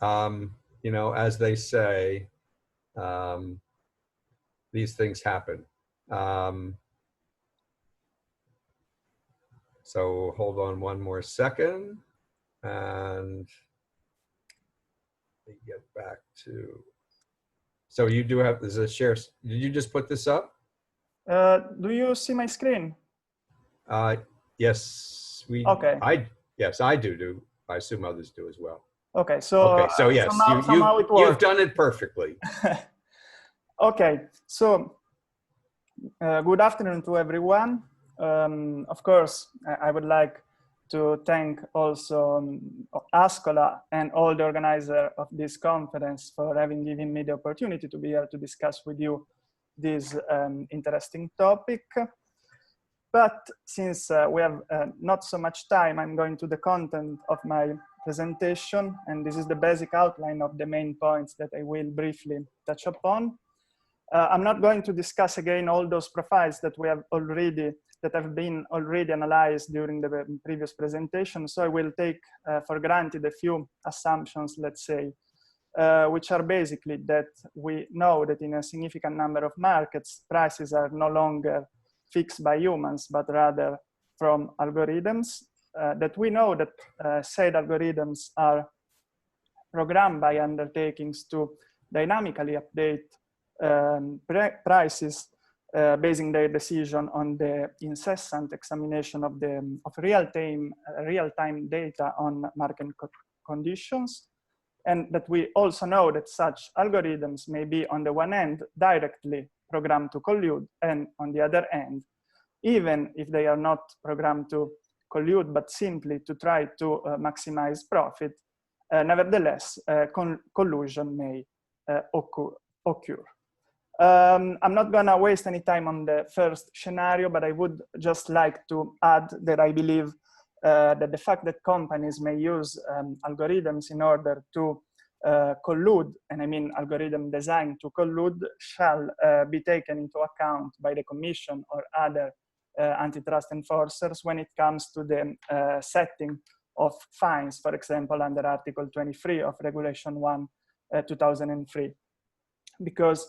[SPEAKER 2] you know, as they say, these things happen. So hold on one more second, and let me get back to. So you do have, there's a share. Did you just put this up?
[SPEAKER 8] Do you see my screen?
[SPEAKER 2] Yes,
[SPEAKER 8] okay.
[SPEAKER 2] Yes, I do. I assume others do as well.
[SPEAKER 8] Okay, so
[SPEAKER 2] yes,
[SPEAKER 8] somehow it works.
[SPEAKER 2] You've done it perfectly.
[SPEAKER 8] Okay, so good afternoon to everyone. Of course, I would like to thank also ASCOLA and all the organizers of this conference for having given me the opportunity to be here to discuss with you this interesting topic. But since we have not so much time, I'm going to the content of my presentation, and this is the basic outline of the main points that I will briefly touch upon. I'm not going to discuss again all those profiles that have been already analyzed during the previous presentation. So I will take for granted a few assumptions, let's say, which are basically that we know that in a significant number of markets, prices are no longer fixed by humans, but rather from algorithms, that we know that said algorithms are programmed by undertakings to dynamically update prices, basing their decision on the incessant examination of real-time data on market conditions, and that we also know that such algorithms may be, on the one hand, directly programmed to collude, and on the other hand, even if they are not programmed to collude, but simply to try to maximize profit, nevertheless, collusion may occur. I'm not gonna waste any time on the first scenario, but I would just like to add that I believe that the fact that companies may use algorithms in order to collude, and I mean algorithm designed to collude, shall be taken into account by the Commission or other antitrust enforcers when it comes to the setting of fines, for example, under Article 23 of Regulation 1, 2003. Because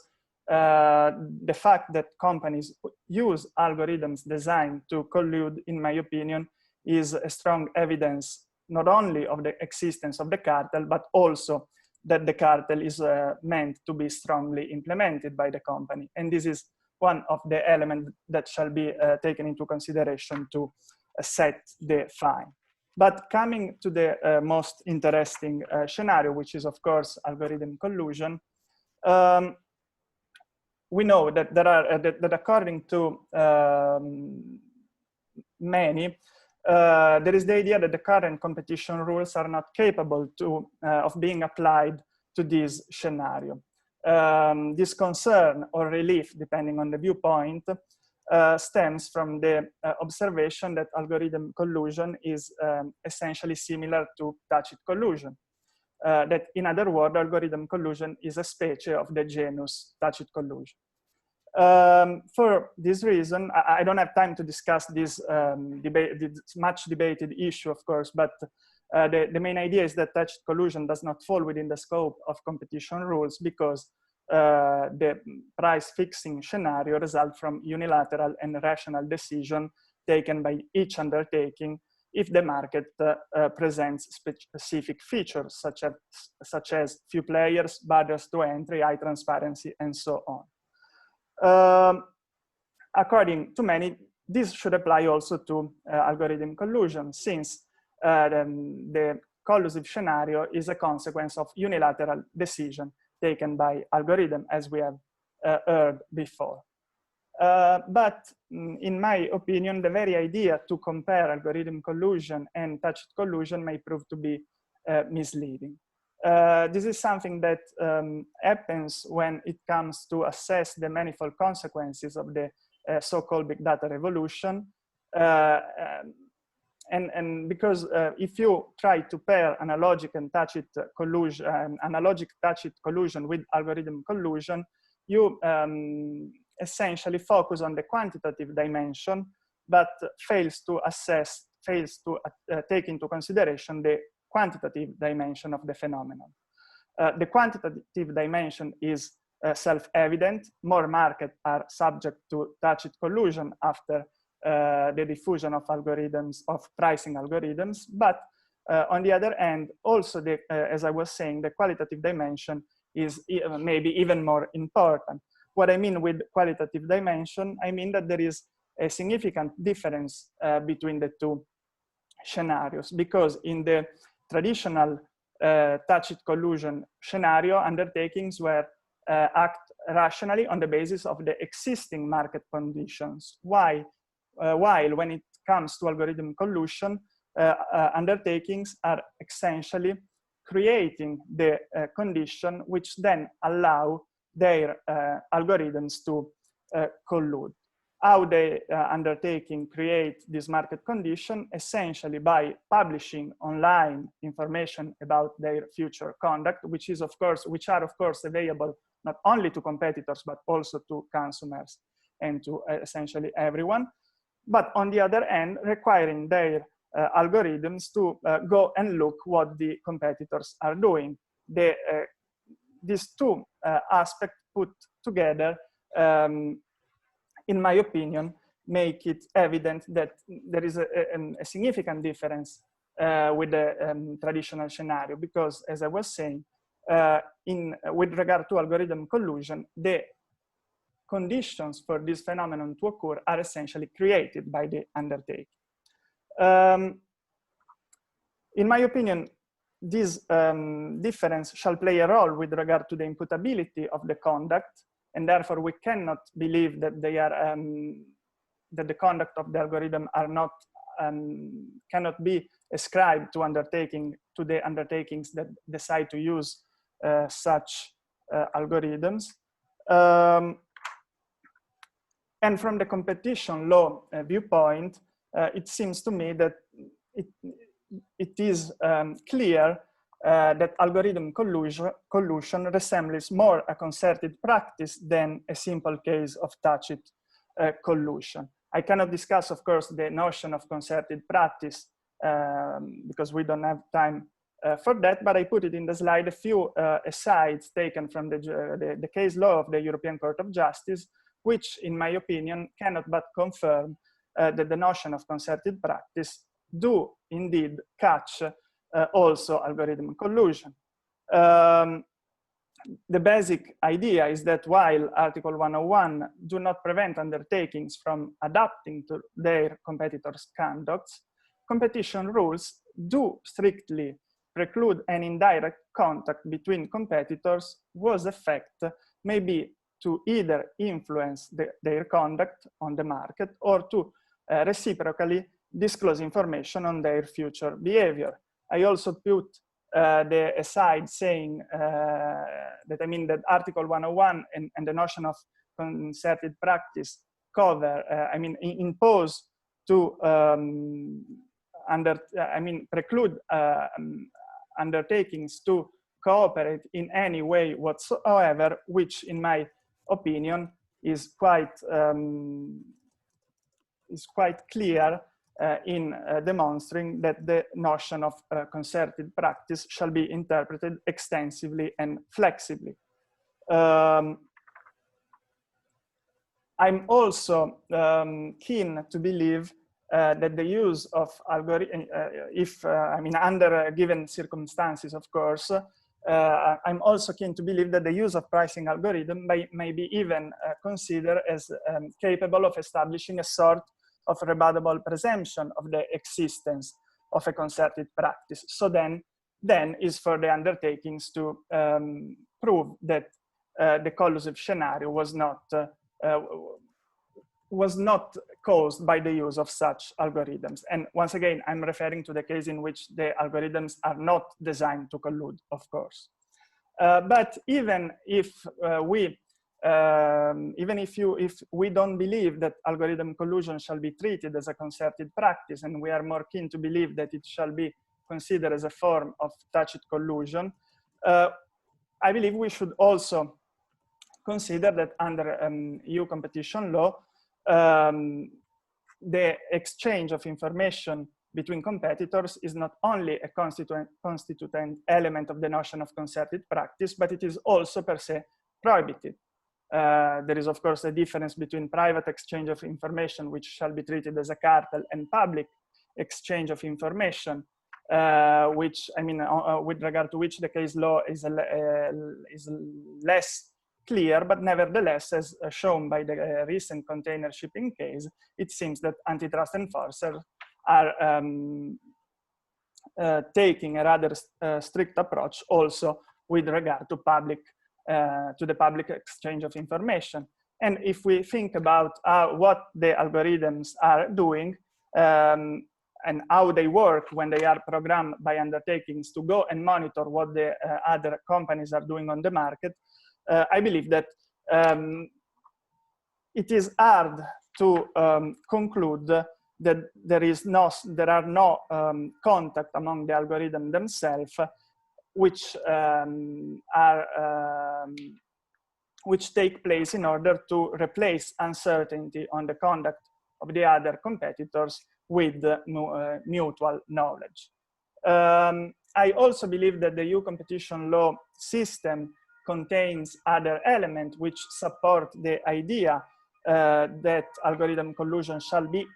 [SPEAKER 8] the fact that companies use algorithms designed to collude, in my opinion, is a strong evidence not only of the existence of the cartel, but also that the cartel is meant to be strongly implemented by the company. And this is one of the elements that shall be taken into consideration to set the fine. But coming to the most interesting scenario, which is of course algorithm collusion, we know that that according to many, there is the idea that the current competition rules are not capable of being applied to this scenario. This concern or relief, depending on the viewpoint, stems from the observation that algorithm collusion is essentially similar to tacit collusion. That, in other words, algorithm collusion is a specie of the genus tacit collusion. For this reason, I don't have time to discuss this much debated issue, of course, but the main idea is that tacit collusion does not fall within the scope of competition rules because the price fixing scenario results from unilateral and rational decision taken by each undertaking if the market presents specific features such as few players, barriers to entry, high transparency, and so on. According to many, this should apply also to algorithm collusion, since the collusive scenario is a consequence of unilateral decision taken by algorithm, as we have heard before. But in my opinion, the very idea to compare algorithm collusion and tacit collusion may prove to be misleading. This is something that happens when it comes to assess the manifold consequences of the so-called big data revolution. And because if you try to pair analogic and tacit collusion, analogic tacit collusion with algorithm collusion, you essentially focus on the quantitative dimension, but fails to take into consideration the quantitative dimension of the phenomenon. The quantitative dimension is self-evident. More markets are subject to tacit collusion after the diffusion of algorithms, of pricing algorithms. But on the other hand, also, as I was saying, the qualitative dimension is maybe even more important. What I mean with qualitative dimension, I mean that there is a significant difference between the two scenarios, because in the traditional tacit collusion scenario, undertakings were act rationally on the basis of the existing market conditions. While when it comes to algorithm collusion, undertakings are essentially creating the condition which then allow their algorithms to collude. how the undertaking create this market condition, essentially by publishing online information about their future conduct, which are of course available not only to competitors, but also to consumers and to essentially everyone. But on the other hand, requiring their algorithms to go and look what the competitors are doing. These two aspects put together, in my opinion, make it evident that there is a significant difference with the traditional scenario, because as I was saying, with regard to algorithm collusion, the conditions for this phenomenon to occur are essentially created by the undertaking. In my opinion, this difference shall play a role with regard to the imputability of the conduct, and therefore we cannot believe that they are that the conduct of the algorithm are not cannot be ascribed to the undertakings that decide to use such algorithms. And from the competition law viewpoint, it seems to me that it is clear that algorithm collusion resembles more a concerted practice than a simple case of tacit collusion. I cannot discuss, of course, the notion of concerted practice because we don't have time for that, but I put it in the slide a few asides taken from the case law of the European Court of Justice, which, in my opinion, cannot but confirm that the notion of concerted practice do indeed catch also algorithm collusion. The basic idea is that while Article 101 do not prevent undertakings from adapting to their competitors' conducts, competition rules do strictly preclude an indirect contact between competitors whose effect may be to either influence their conduct on the market or to reciprocally disclose information on their future behavior. I also put the aside saying that Article 101 and the notion of concerted practice cover, impose to preclude undertakings to cooperate in any way whatsoever, which in my opinion is quite clear in demonstrating that the notion of concerted practice shall be interpreted extensively and flexibly. I'm also keen to believe that the use of algorithm, under given circumstances, of course, I'm also keen to believe that the use of pricing algorithm may be even considered as capable of establishing a sort of rebuttable presumption of the existence of a concerted practice. So then is for the undertakings to prove that the collusive scenario was not caused by the use of such algorithms. And once again, I'm referring to the case in which the algorithms are not designed to collude, of course. But even if we don't believe that algorithm collusion shall be treated as a concerted practice, and we are more keen to believe that it shall be considered as a form of tacit collusion, I believe we should also consider that under EU competition law, the exchange of information between competitors is not only a constituent element of the notion of concerted practice, but it is also per se prohibited. There is, of course, a difference between private exchange of information, which shall be treated as a cartel, and public exchange of information, with regard to which the case law is less clear, but nevertheless, as shown by the recent container shipping case, it seems that antitrust enforcers are taking a rather strict approach also with regard to the public exchange of information. And if we think about what the algorithms are doing and how they work when they are programmed by undertakings to go and monitor what the other companies are doing on the market, I believe that it is hard to conclude that there are no contact among the algorithm themselves, which which take place in order to replace uncertainty on the conduct of the other competitors with mutual knowledge. I also believe that the EU competition law system contains other elements which support the idea that algorithm collusion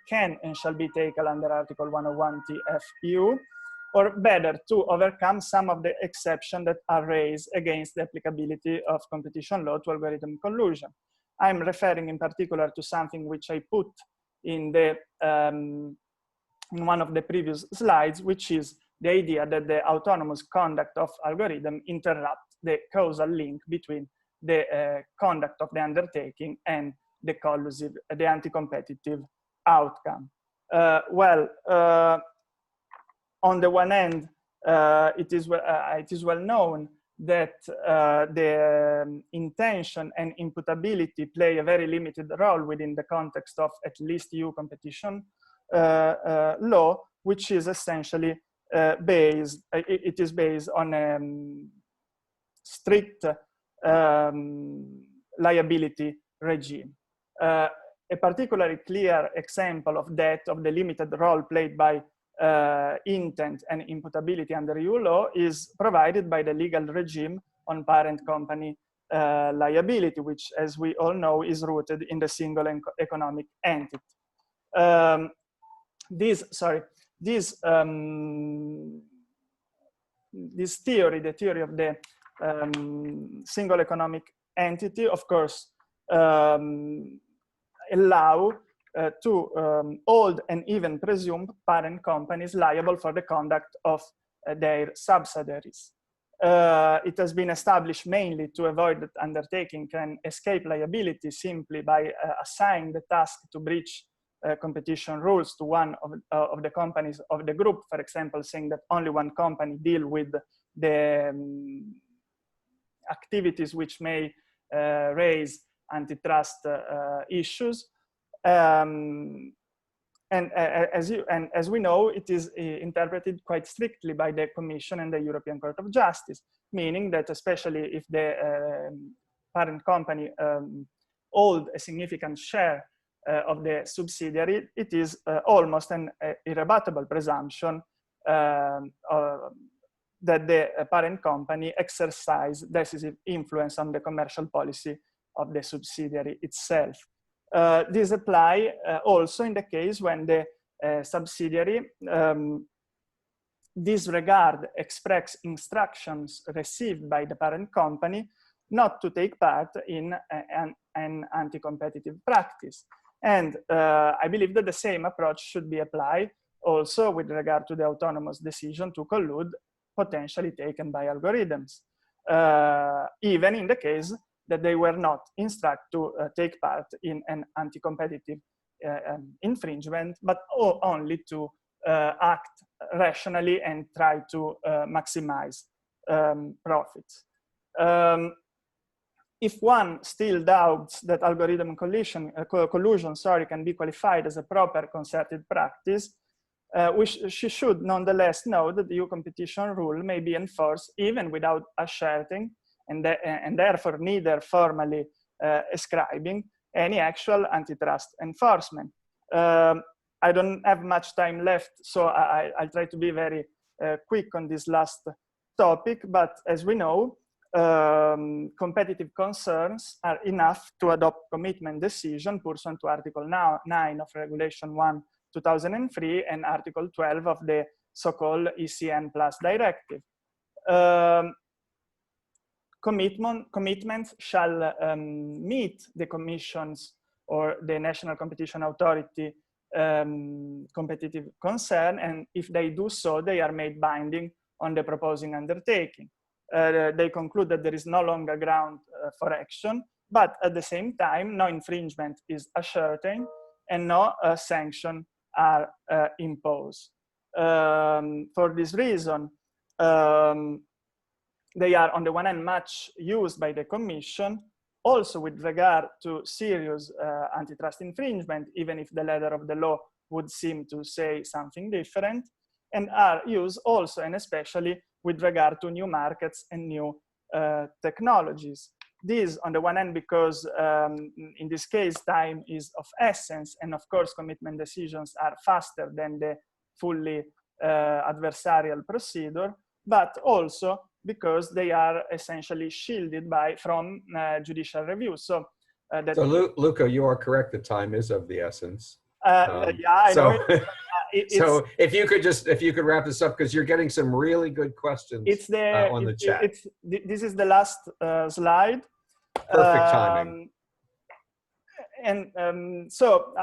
[SPEAKER 8] can and shall be taken under Article 101 TFEU, or better, to overcome some of the exceptions that are raised against the applicability of competition law to algorithm collusion. I'm referring in particular to something which I put in the in one of the previous slides, which is the idea that the autonomous conduct of algorithm interrupts the causal link between the conduct of the undertaking and the collusive, the anti-competitive outcome. On the one hand, it is well known that the intention and imputability play a very limited role within the context of at least EU competition law, which is essentially based on strict liability regime. A particularly clear example of that, of the limited role played by intent and imputability under EU law, is provided by the legal regime on parent company liability, which, as we all know, is rooted in the single economic entity. This theory, the theory of the single economic entity, of course, allow to hold and even presume parent companies liable for the conduct of their subsidiaries. It has been established mainly to avoid that undertaking can escape liability simply by assigning the task to breach competition rules to one of the companies of the group, for example, saying that only one company deal with the activities which may raise antitrust issues. And as we know, it is interpreted quite strictly by the Commission and the European Court of Justice, meaning that especially if the parent company hold a significant share of the subsidiary, it is almost an irrebuttable presumption that the parent company exercise decisive influence on the commercial policy of the subsidiary itself. This apply also in the case when the subsidiary disregard express instructions received by the parent company not to take part in an anti-competitive practice. And I believe that the same approach should be applied also with regard to the autonomous decision to collude potentially taken by algorithms, even in the case that they were not instructed to take part in an anti-competitive infringement, but only to act rationally and try to maximize profits. If one still doubts that algorithm collusion can be qualified as a proper concerted practice, she should nonetheless know that the EU competition rule may be enforced even without asserting and therefore neither formally ascribing any actual antitrust enforcement. I don't have much time left, so I'll try to be very quick on this last topic, but as we know, competitive concerns are enough to adopt commitment decision pursuant to Article 9 of Regulation 1/2003 and Article 12 of the so-called ECN Plus Directive. Commitments shall meet the Commission's or the National Competition Authority competitive concern, and if they do so, they are made binding on the proposing undertaking. They conclude that there is no longer ground for action, but at the same time, no infringement is ascertained and no sanction are imposed. For this reason, they are on the one hand much used by the Commission, also with regard to serious antitrust infringement, even if the letter of the law would seem to say something different, and are used also and especially with regard to new markets and new technologies. This, on the one hand, because in this case, time is of essence, and of course, commitment decisions are faster than the fully adversarial procedure, but also because they are essentially shielded from judicial review. So,
[SPEAKER 2] Luca, you are correct. The time is of the essence.
[SPEAKER 8] Yeah, I know it.
[SPEAKER 2] So if you could wrap this up, because you're getting some really good questions on the chat.
[SPEAKER 8] This is the last slide.
[SPEAKER 2] Perfect timing.
[SPEAKER 8] And so,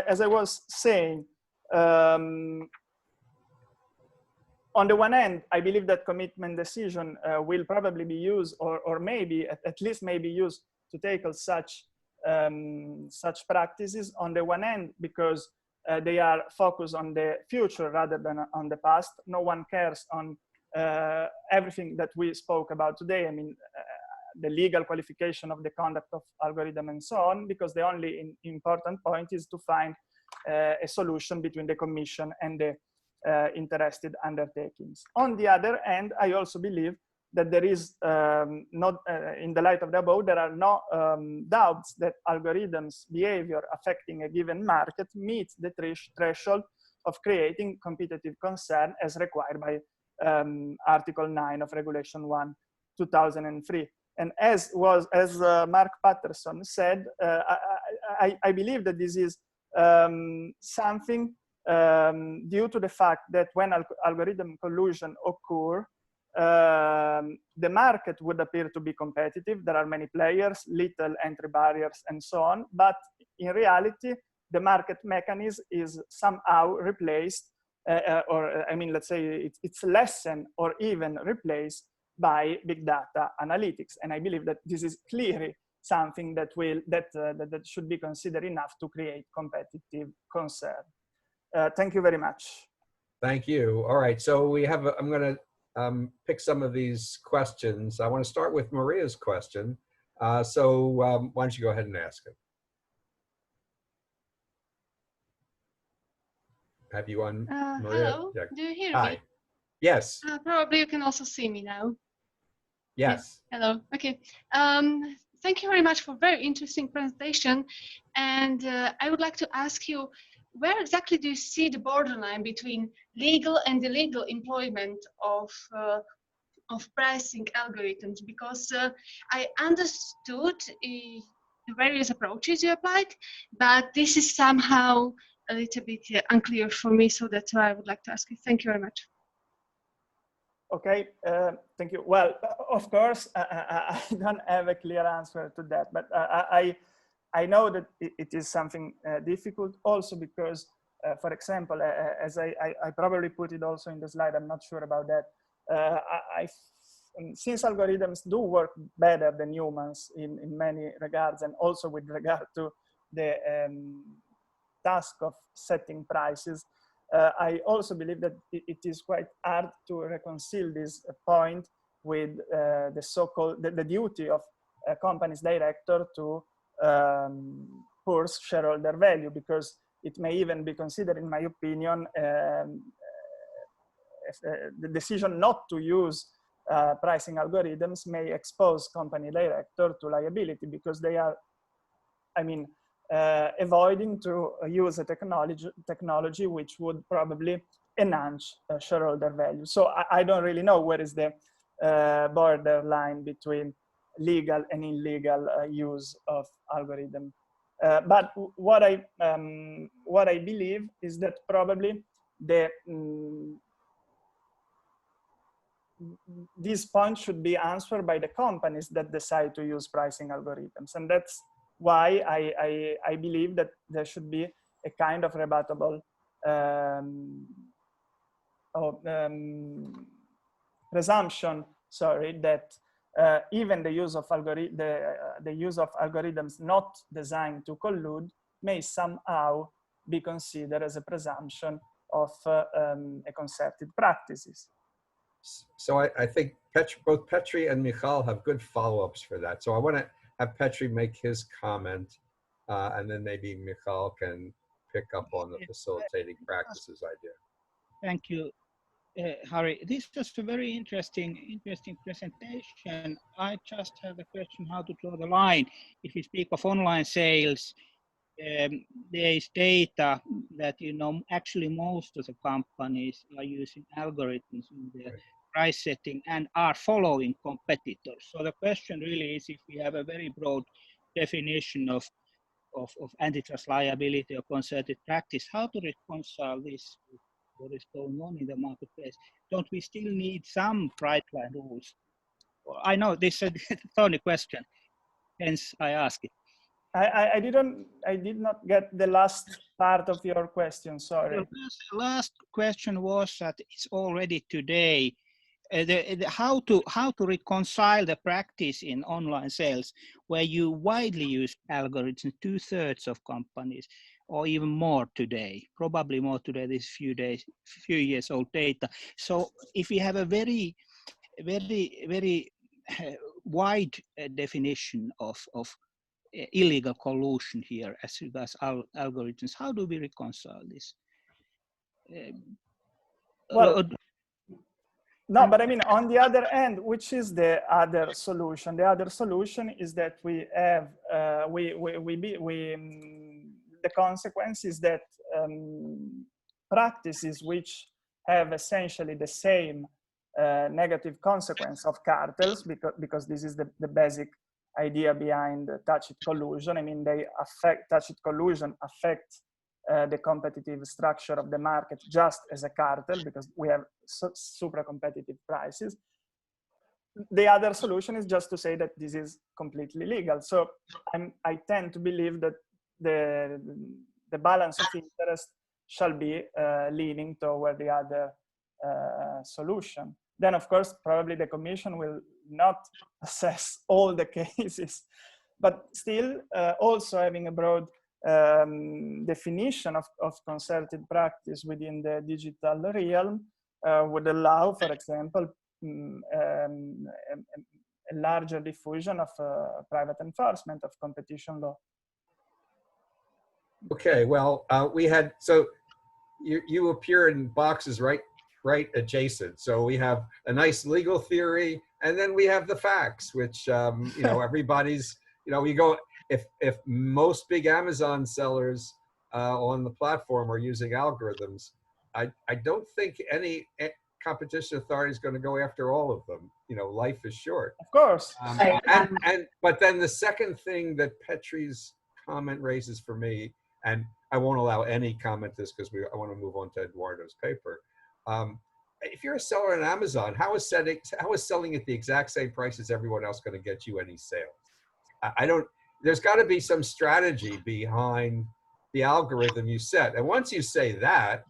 [SPEAKER 8] as I was saying, on the one hand, I believe that commitment decision will probably be used, or maybe at least maybe used to tackle such practices. On the one hand, because they are focused on the future rather than on the past. No one cares on everything that we spoke about today. I mean, the legal qualification of the conduct of algorithm and so on, because the only important point is to find a solution between the Commission and the interested undertakings. On the other hand, I also believe that there is not, in the light of the above, there are no doubts that algorithms' behavior affecting a given market meets the threshold of creating competitive concern as required by Article 9 of Regulation 1, 2003. And as Mark Patterson said, I believe that this is something due to the fact that when algorithm collusion occur, the market would appear to be competitive. There are many players, little entry barriers, and so on. But in reality, the market mechanism is somehow replaced, or I mean, let's say it's lessened or even replaced by big data analytics. And I believe that this is clearly something that should be considered enough to create competitive concern. Thank you very much.
[SPEAKER 2] Thank you. All right, so we have, I'm gonna pick some of these questions. I want to start with Maria's question. Why don't you go ahead and ask it? Have you on, Maria?
[SPEAKER 9] Hello,
[SPEAKER 2] Yeah.
[SPEAKER 9] do you hear
[SPEAKER 2] Hi.
[SPEAKER 9] me?
[SPEAKER 2] Yes.
[SPEAKER 9] Probably you can also see me now.
[SPEAKER 2] Yes.
[SPEAKER 9] Yeah. Hello, okay. Thank you very much for a very interesting presentation. And I would like to ask you, where exactly do you see the borderline between legal and illegal employment of pricing algorithms? Because I understood the various approaches you applied, but this is somehow a little bit unclear for me, so that's why I would like to ask you. Thank you very much.
[SPEAKER 8] Okay, thank you. Well, of course, I don't have a clear answer to that, but I know that it is something difficult also because, for example, as I probably put it also in the slide, I'm not sure about that. Since algorithms do work better than humans in many regards, and also with regard to the task of setting prices, I also believe that it is quite hard to reconcile this point with the so-called the duty of a company's director to purse shareholder value, because it may even be considered, in my opinion, the decision not to use pricing algorithms may expose company director to liability because they are, I mean, avoiding to use a technology which would probably enhance shareholder value. So I don't really know where is the borderline between legal and illegal use of algorithm. But what I believe is that probably this point should be answered by the companies that decide to use pricing algorithms, and that's why I believe that there should be a kind of rebuttable presumption, sorry, that even the use of algorithms not designed to collude may somehow be considered as a presumption of a concerted practices.
[SPEAKER 2] So I think both Petri and Michal have good follow-ups for that. So I want to have Petri make his comment, and then maybe Michal can pick up on the facilitating practices idea.
[SPEAKER 3] Thank you, Harry. This was a very interesting presentation. I just have a question how to draw the line. If we speak of online sales, there is data that, you know, actually most of the companies are using algorithms in their price setting and are following competitors. So the question really is, if we have a very broad definition of antitrust liability or concerted practice, how to reconcile this with what is going on in the marketplace? Don't we still need some bright line rules? Well, I know this is a thorny question, hence I ask it.
[SPEAKER 8] I did not get the last part of your question, sorry.
[SPEAKER 3] The last question was that it's already today, how to reconcile the practice in online sales where you widely use algorithms, 2/3 of companies, or even more today, probably more today, this few years old data. So if we have a very wide definition of illegal collusion here as regards algorithms, how do we reconcile this?
[SPEAKER 8] Well, no, but I mean, on the other end, which is the other solution? The other solution is that we have, the consequence is that practices which have essentially the same negative consequence of cartels, because this is the basic idea behind tacit collusion. I mean, tacit collusion affects the competitive structure of the market just as a cartel, because we have super competitive prices. The other solution is just to say that this is completely legal. So I tend to believe that the balance of interest shall be leaning toward the other solution. Then, of course, probably the Commission will not assess all the cases, but still also having a broad definition of concerted practice within the digital realm would allow, for example, a larger diffusion of private enforcement of competition law.
[SPEAKER 2] Okay, well, we had, so you appear in boxes right adjacent. So we have a nice legal theory, and then we have the facts, which, you know, everybody's, you know, you go, if most big Amazon sellers on the platform are using algorithms, I don't think any competition authority is going to go after all of them. You know, life is short.
[SPEAKER 8] Of course.
[SPEAKER 2] But then the second thing that Petri's comment raises for me, and I won't allow any comment this because I want to move on to Eduardo's paper. If you're a seller on Amazon, how is selling at the exact same price as everyone else going to get you any sales? There's got to be some strategy behind the algorithm you set. And once you say that,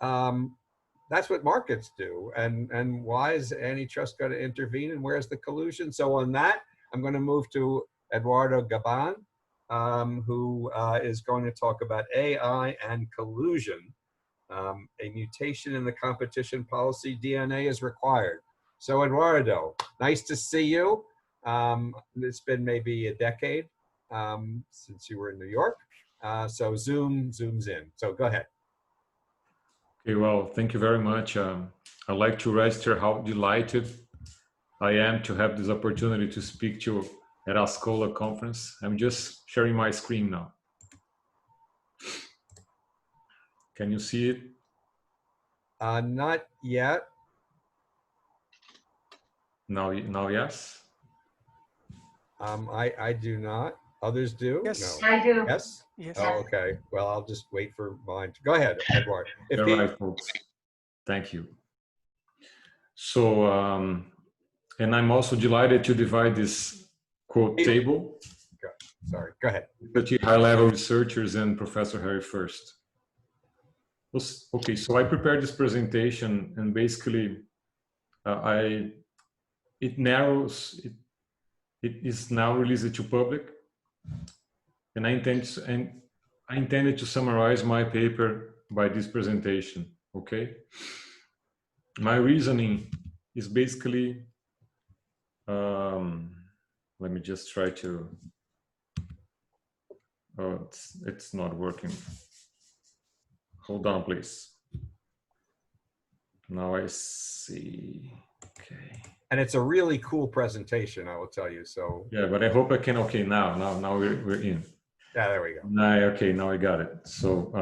[SPEAKER 2] that's what markets do. And why is antitrust going to intervene, and where's the collusion? So on that, I'm going to move to Eduardo Gaban, who is going to talk about AI and collusion. A mutation in the competition policy DNA is required. So Eduardo, nice to see you. It's been maybe a decade since you were in New York. So zooms in. So go ahead.
[SPEAKER 10] Okay, well, thank you very much. I'd like to register how delighted I am to have this opportunity to speak to you at ASCOLA conference. I'm just sharing my screen now. Can you see it?
[SPEAKER 2] Not yet.
[SPEAKER 10] Now, yes?
[SPEAKER 2] I do not. Others do?
[SPEAKER 4] Yes.
[SPEAKER 2] No.
[SPEAKER 1] I do.
[SPEAKER 2] Yes?
[SPEAKER 4] Yes.
[SPEAKER 2] Oh, okay. Well, I'll just wait for mine. Go ahead, Edward.
[SPEAKER 10] All right, folks. Thank you. So, and I'm also delighted to divide this quote table.
[SPEAKER 2] Sorry, go ahead.
[SPEAKER 10] With the high-level researchers and Professor Harry first. Okay, so I prepared this presentation, and basically, it is now released to public, and I intended to summarize my paper by this presentation. Okay, my reasoning is basically, let me just try to, oh, it's not working. Hold on, please. Now I see, okay.
[SPEAKER 2] And it's a really cool presentation, I will tell you, so.
[SPEAKER 10] Yeah, but I hope I can, okay, now we're in.
[SPEAKER 2] Yeah, there we go.
[SPEAKER 10] Okay, now I got it. So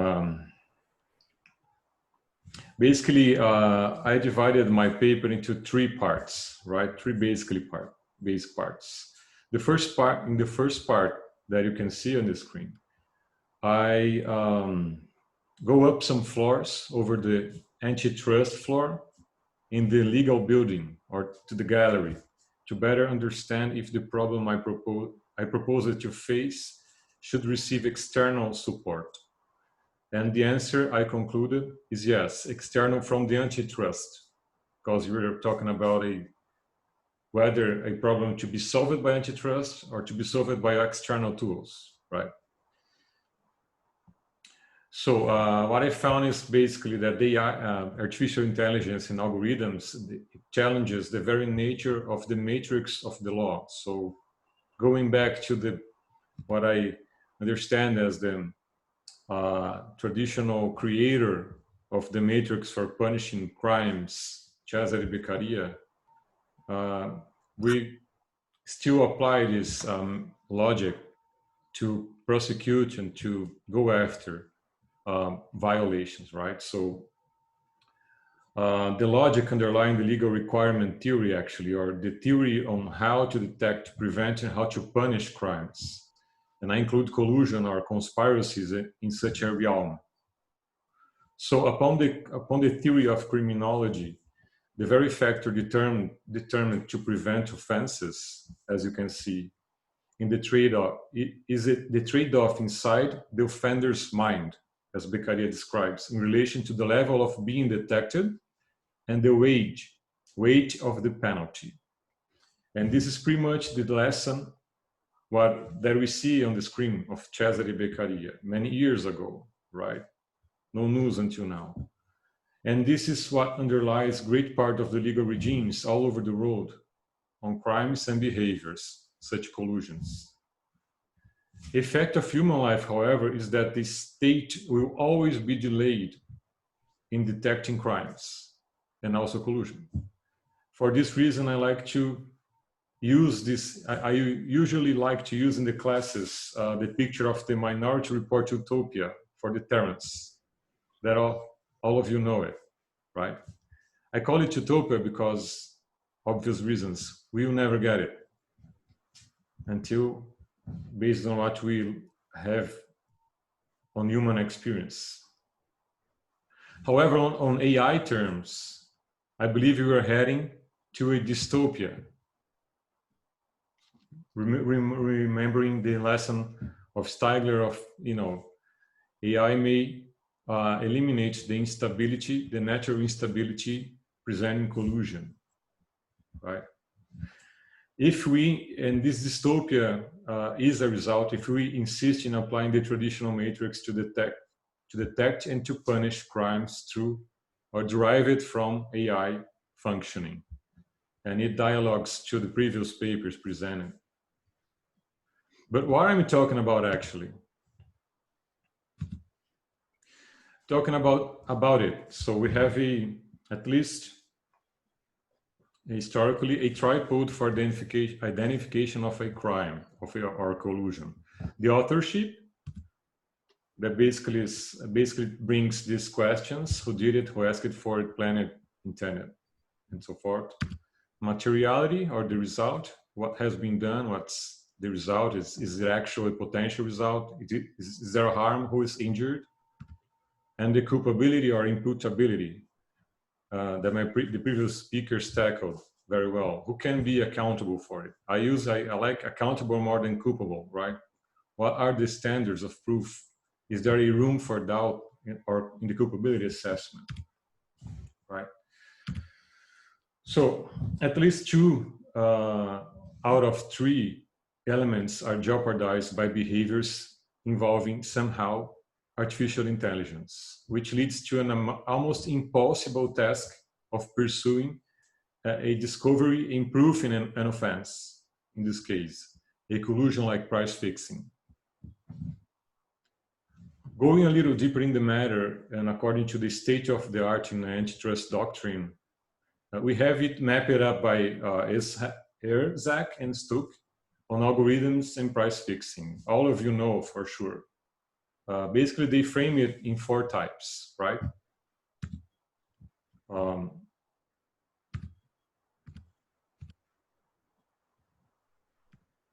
[SPEAKER 10] basically, I divided my paper into 3 parts, right? 3 basic parts. In the first part that you can see on the screen, I go up some floors over the antitrust floor in the legal building or to the gallery to better understand if the problem I propose that you face should receive external support. And the answer I concluded is yes, external from the antitrust, because we're talking about whether a problem to be solved by antitrust or to be solved by external tools, right? So what I found is basically that artificial intelligence and algorithms challenges the very nature of the matrix of the law. So going back to what I understand as the traditional creator of the matrix for punishing crimes, Cesare Beccaria, we still apply this logic to prosecute and to go after violations, right? So the logic underlying the legal requirement theory actually, or the theory on how to detect, prevent, and how to punish crimes. And I include collusion or conspiracies in such a realm. So upon the theory of criminology, the very factor determined to prevent offenses, as you can see, in the trade-off, is it the trade-off inside the offender's mind, as Beccaria describes, in relation to the level of being detected and the weight of the penalty. And this is pretty much the lesson that we see on the screen of Cesare Beccaria many years ago, right? No news until now. And this is what underlies great part of the legal regimes all over the world on crimes and behaviors, such collusions. The effect of human life, however, is that the state will always be delayed in detecting crimes and also collusion. For this reason, I like to use this, I usually like to use in the classes the picture of the Minority Report utopia for deterrence, that all of you know it, right? I call it utopia because, obvious reasons, we will never get it until, based on what we have on human experience. However, on AI terms, I believe we are heading to a dystopia. Remembering the lesson of Stigler of, AI may eliminate the instability, the natural instability presenting collusion, right? If we, and this dystopia is a result, if we insist in applying the traditional matrix to detect and to punish crimes through or derive it from AI functioning. And it dialogues to the previous papers presented. But what am I talking about actually? Talking about it. So we have at least historically a tripod for identification of a crime or collusion. The authorship, that basically brings these questions: who did it, who asked it for it, planned it, intended, and so forth. Materiality, or the result, what has been done, what's the result, is it actually a potential result? Is there a harm? Who is injured? And the culpability or imputability that the previous speakers tackled very well. Who can be accountable for it? I like accountable more than culpable, right? What are the standards of proof? Is there a room for doubt in the culpability assessment, right? So at least 2 out of 3 elements are jeopardized by behaviors involving somehow artificial intelligence, which leads to an almost impossible task of pursuing a discovery in proof in an offense in this case, a collusion like price fixing. Going a little deeper in the matter, and according to the state of the art in antitrust doctrine, we have it mapped up by Erzak and Stuck on algorithms and price fixing. All of you know for sure. Basically, they frame it in 4 types, right?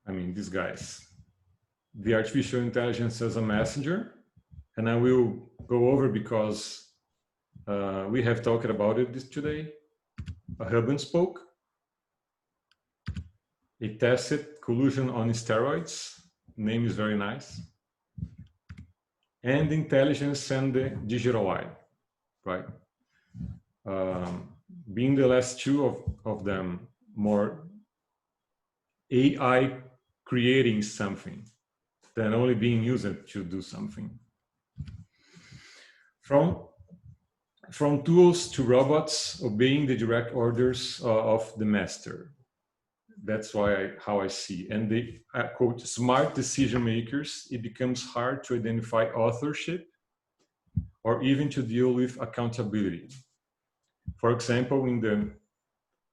[SPEAKER 10] I mean, these guys. The artificial intelligence as a messenger, and I will go over because we have talked about it today. A hub and spoke, a tacit collusion on steroids, name is very nice, and intelligence and the digital eye, right? Being the last 2 of them more AI creating something than only being used to do something. From tools to robots obeying the direct orders of the master. That's how I see. And the quote, smart decision makers, it becomes hard to identify authorship or even to deal with accountability. For example, in the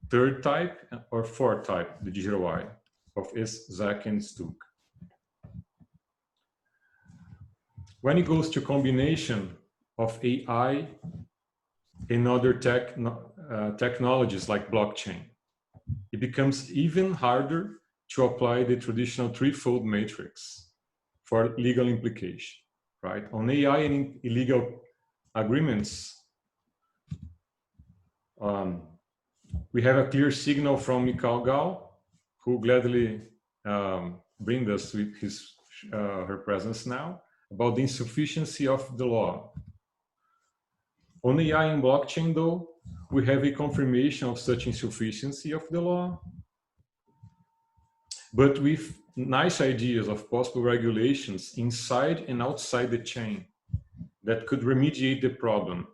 [SPEAKER 10] 3rd type or 4th type, the digital eye of Zach and Stuck. When it goes to combination of AI and other technologies like blockchain, it becomes even harder to apply the traditional 3-fold matrix for legal implication, right? On AI and illegal agreements, we have a clear signal from Mikhail Gal, who gladly brings us with her presence now, about the insufficiency of the law. On AI and blockchain, though, we have a confirmation of such insufficiency of the law, but with nice ideas of possible regulations inside and outside the chain that could remediate the problem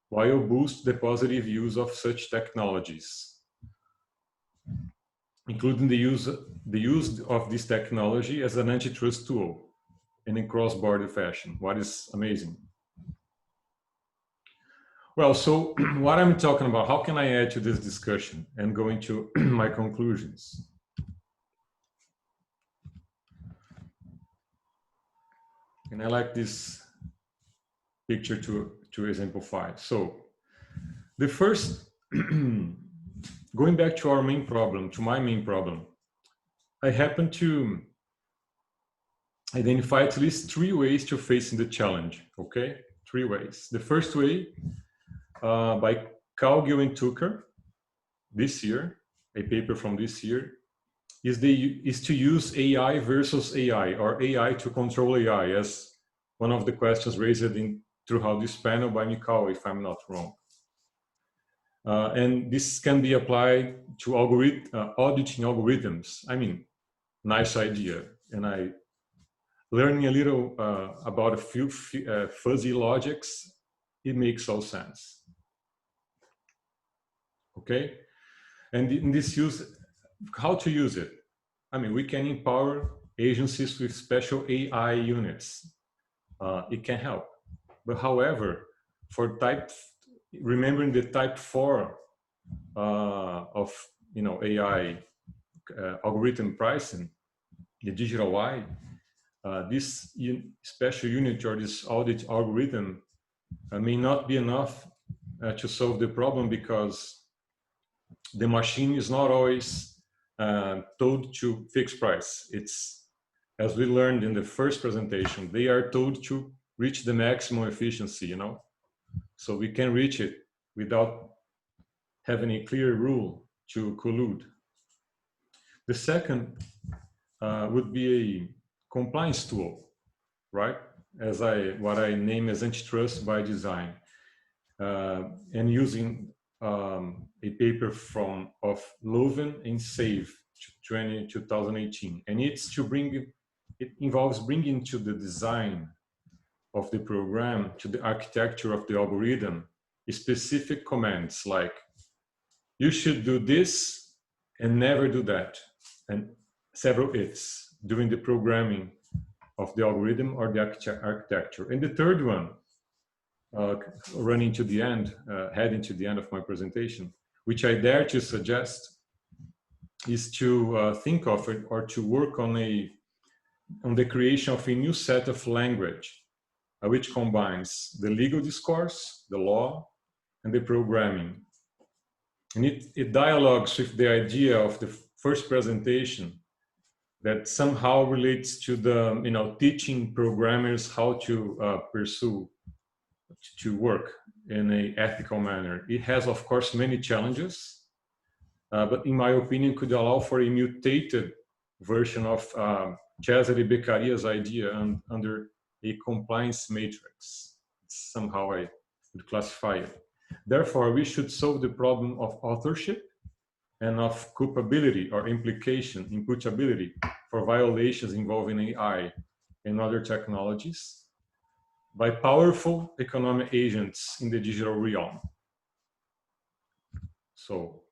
[SPEAKER 10] while boost the positive use of such technologies, including the use of this technology as an antitrust tool and in cross-border fashion, what is amazing. Well, so what I'm talking about, how can I add to this discussion and go into my conclusions? And I like this picture to exemplify. So the first, going back to our main problem, to my main problem, I happen to identify at least 3 ways to facing the challenge, okay? 3 ways. The first way, by Cargill and Tucker, this year, a paper from this year, is to use AI versus AI, or AI to control AI, as one of the questions raised throughout this panel by Mikhail, if I'm not wrong. And this can be applied to auditing algorithms. I mean, nice idea. And I learning a little about a few fuzzy logics, it makes all sense. Okay, and in this use, how to use it? I mean, we can empower agencies with special AI units. It can help, but however, for remembering the type 4 of AI algorithm pricing, the digital eye, this special unit or this audit algorithm may not be enough to solve the problem, because the machine is not always told to fix price. It's, as we learned in the first presentation, they are told to reach the maximum efficiency, so we can reach it without having a clear rule to collude. The second would be a compliance tool, right? As what I name as antitrust by design, and using a paper of Loven and Save 2018, and it involves bringing to the design of the program, to the architecture of the algorithm, specific commands like, you should do this and never do that. And several ifs during the programming of the algorithm or the architecture. And the third one, running to the end, heading to the end of my presentation, which I dare to suggest, is to think of it or to work on the creation of a new set of language, which combines the legal discourse, the law, and the programming. And it dialogues with the idea of the first presentation that somehow relates to the, teaching programmers how to pursue, to work in an ethical manner. It has, of course, many challenges, but in my opinion, could allow for a mutated version of Cesare Beccaria's idea under a compliance matrix. Somehow I would classify it. Therefore, we should solve the problem of authorship and of culpability or imputability for violations involving AI and other technologies by powerful economic agents in the digital realm. So,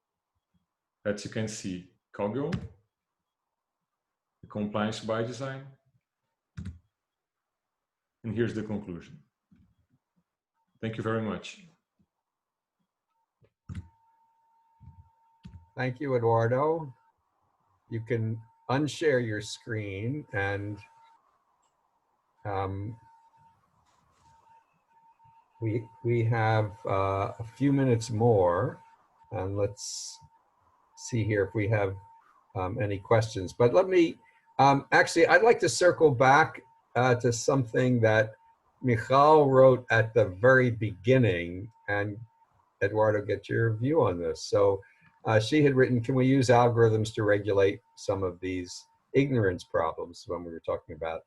[SPEAKER 10] as you can see, Kogel, the compliance by design, and here's the conclusion. Thank you very much.
[SPEAKER 2] Thank you, Eduardo. You can unshare your screen, and we have a few minutes more, and let's see here if we have any questions. But let me, actually, I'd like to circle back to something that Michal wrote at the very beginning, and Eduardo, get your view on this. So she had written, can we use algorithms to regulate some of these ignorance problems, when we were talking about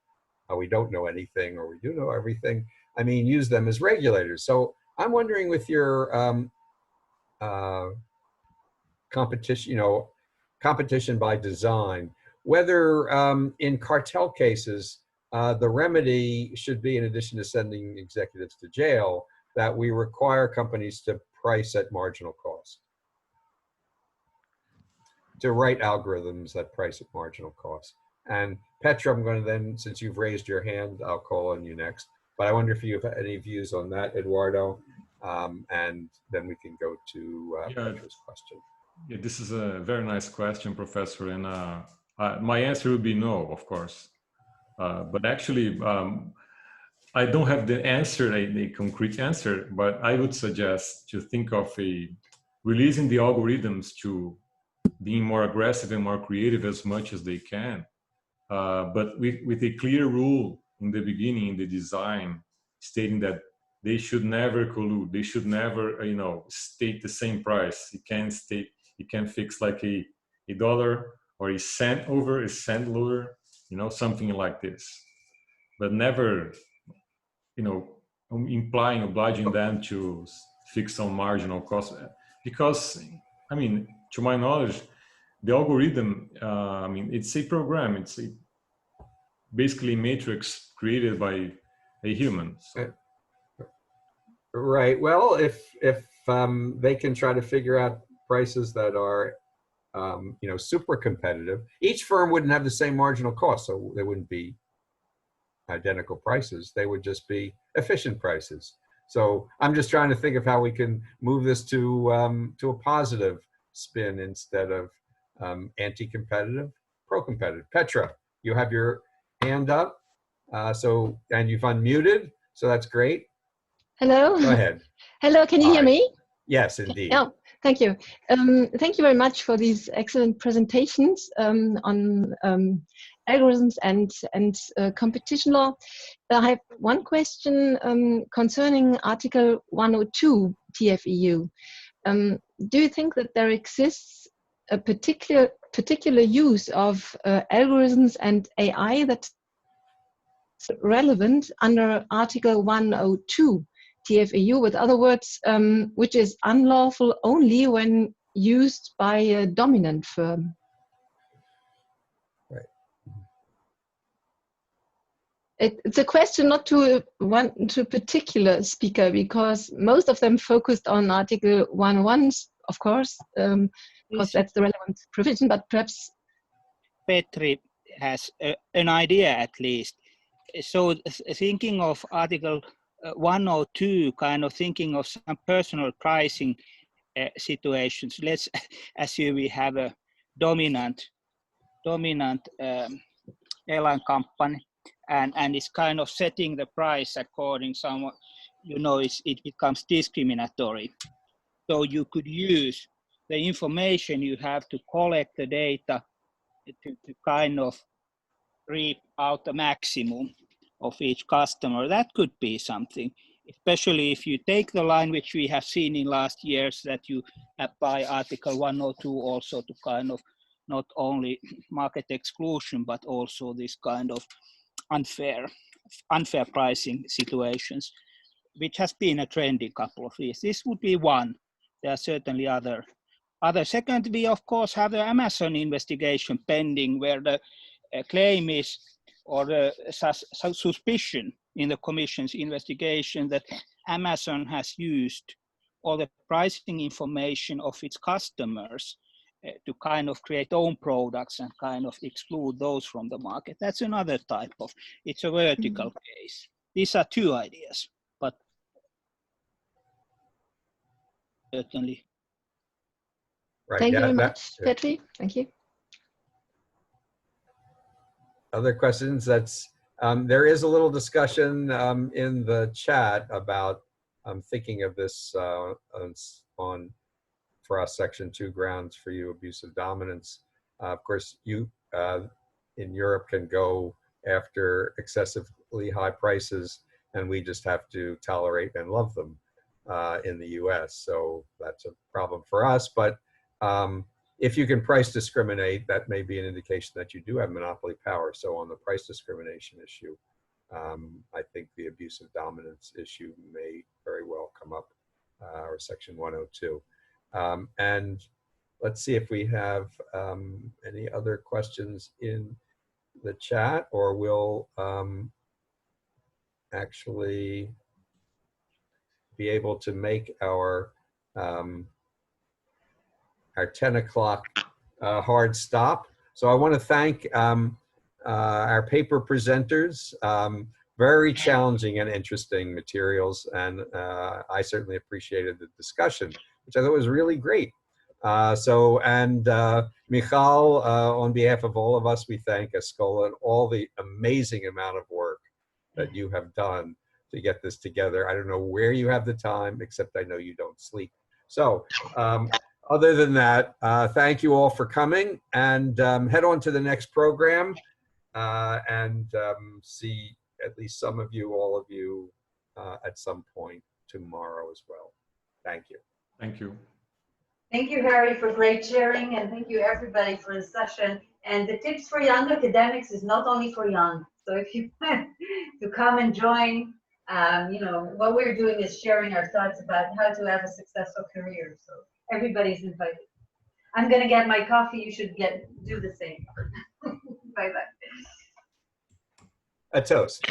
[SPEAKER 2] how we don't know anything or we do know everything? I mean, use them as regulators. So I'm wondering, with your competition, competition by design, whether in cartel cases, the remedy should be, in addition to sending executives to jail, that we require companies to price at marginal cost, to write algorithms that price at marginal cost. And Petra, I'm going to then, since you've raised your hand, I'll call on you next. But I wonder if you have any views on that, Eduardo, and then we can go to Petra's question.
[SPEAKER 10] Yeah, this is a very nice question, Professor, and my answer would be no, of course. But actually, I don't have the answer, a concrete answer, but I would suggest to think of releasing the algorithms to being more aggressive and more creative as much as they can, but with a clear rule in the beginning, in the design, stating that they should never collude, they should never, state the same price. You can fix like a dollar or a cent over, a cent lower, something like this, but never, obliging them to fix some marginal cost, because, I mean, to my knowledge, the algorithm, it's a program, it's basically a matrix created by a human. So.
[SPEAKER 2] Right. Well, if they can try to figure out prices that are, super competitive, each firm wouldn't have the same marginal cost, so there wouldn't be identical prices. They would just be efficient prices. So I'm just trying to think of how we can move this to a positive spin instead of anti-competitive, pro-competitive. Petra, you have your hand up, and you've unmuted, so that's great.
[SPEAKER 11] Hello.
[SPEAKER 2] Go ahead.
[SPEAKER 11] Hello, can you hear me?
[SPEAKER 2] Yes, indeed.
[SPEAKER 11] Oh, thank you. Thank you very much for these excellent presentations on algorithms and competition law. I have one question concerning Article 102 TFEU. Do you think that there exists a particular use of algorithms and AI that's relevant under Article 102 TFEU, with other words, which is unlawful only when used by a dominant firm?
[SPEAKER 2] Right.
[SPEAKER 11] It's a question not to a particular speaker, because most of them focused on Article 1.1, of course, because that's the relevant provision, but perhaps
[SPEAKER 3] Petri has an idea at least. So thinking of Article 102, kind of thinking of some personal pricing situations. Let's assume we have a dominant airline company, and it's kind of setting the price according somewhat, you know, it becomes discriminatory. So you could use the information you have to collect the data to kind of reap out the maximum of each customer. That could be something, especially if you take the line which we have seen in last years, that you apply Article 102 also to kind of not only market exclusion, but also this kind of unfair pricing situations, which has been a trend in a couple of years. This would be one. There are certainly other. Second, we of course have the Amazon investigation pending, where the claim is, or the suspicion in the Commission's investigation, that Amazon has used all the pricing information of its customers to kind of create own products and kind of exclude those from the market. That's another type of, it's a vertical case. These are two ideas, but certainly.
[SPEAKER 2] Right.
[SPEAKER 11] Thank you very much, Petri. Thank you.
[SPEAKER 2] Other questions? That's there is a little discussion in the chat about thinking of this on for us Section 2 grounds for you, abusive dominance. Of course, you in Europe can go after excessively high prices, and we just have to tolerate and love them in the US. So that's a problem for us. But if you can price discriminate, that may be an indication that you do have monopoly power. So on the price discrimination issue, I think the abusive dominance issue may very well come up, or Section 102. And let's see if we have any other questions in the chat, or we'll actually be able to make our 10 o'clock hard stop. So I want to thank our paper presenters. Very challenging and interesting materials, and I certainly appreciated the discussion, which I thought was really great. Michal, on behalf of all of us, we thank ASCOLA and all the amazing amount of work that you have done to get this together. I don't know where you have the time, except I know you don't sleep. So other than that, thank you all for coming, and head on to the next program and see at least some of you, all of you, at some point tomorrow as well. Thank you.
[SPEAKER 10] Thank you.
[SPEAKER 1] Thank you, Harry, for great sharing, and thank you everybody for the session. And the tips for young academics is not only for young. So if you plan to come and join, you know, what we're doing is sharing our thoughts about how to have a successful career. So everybody's invited. I'm gonna get my coffee. You should do the same. Bye-bye.
[SPEAKER 2] A toast.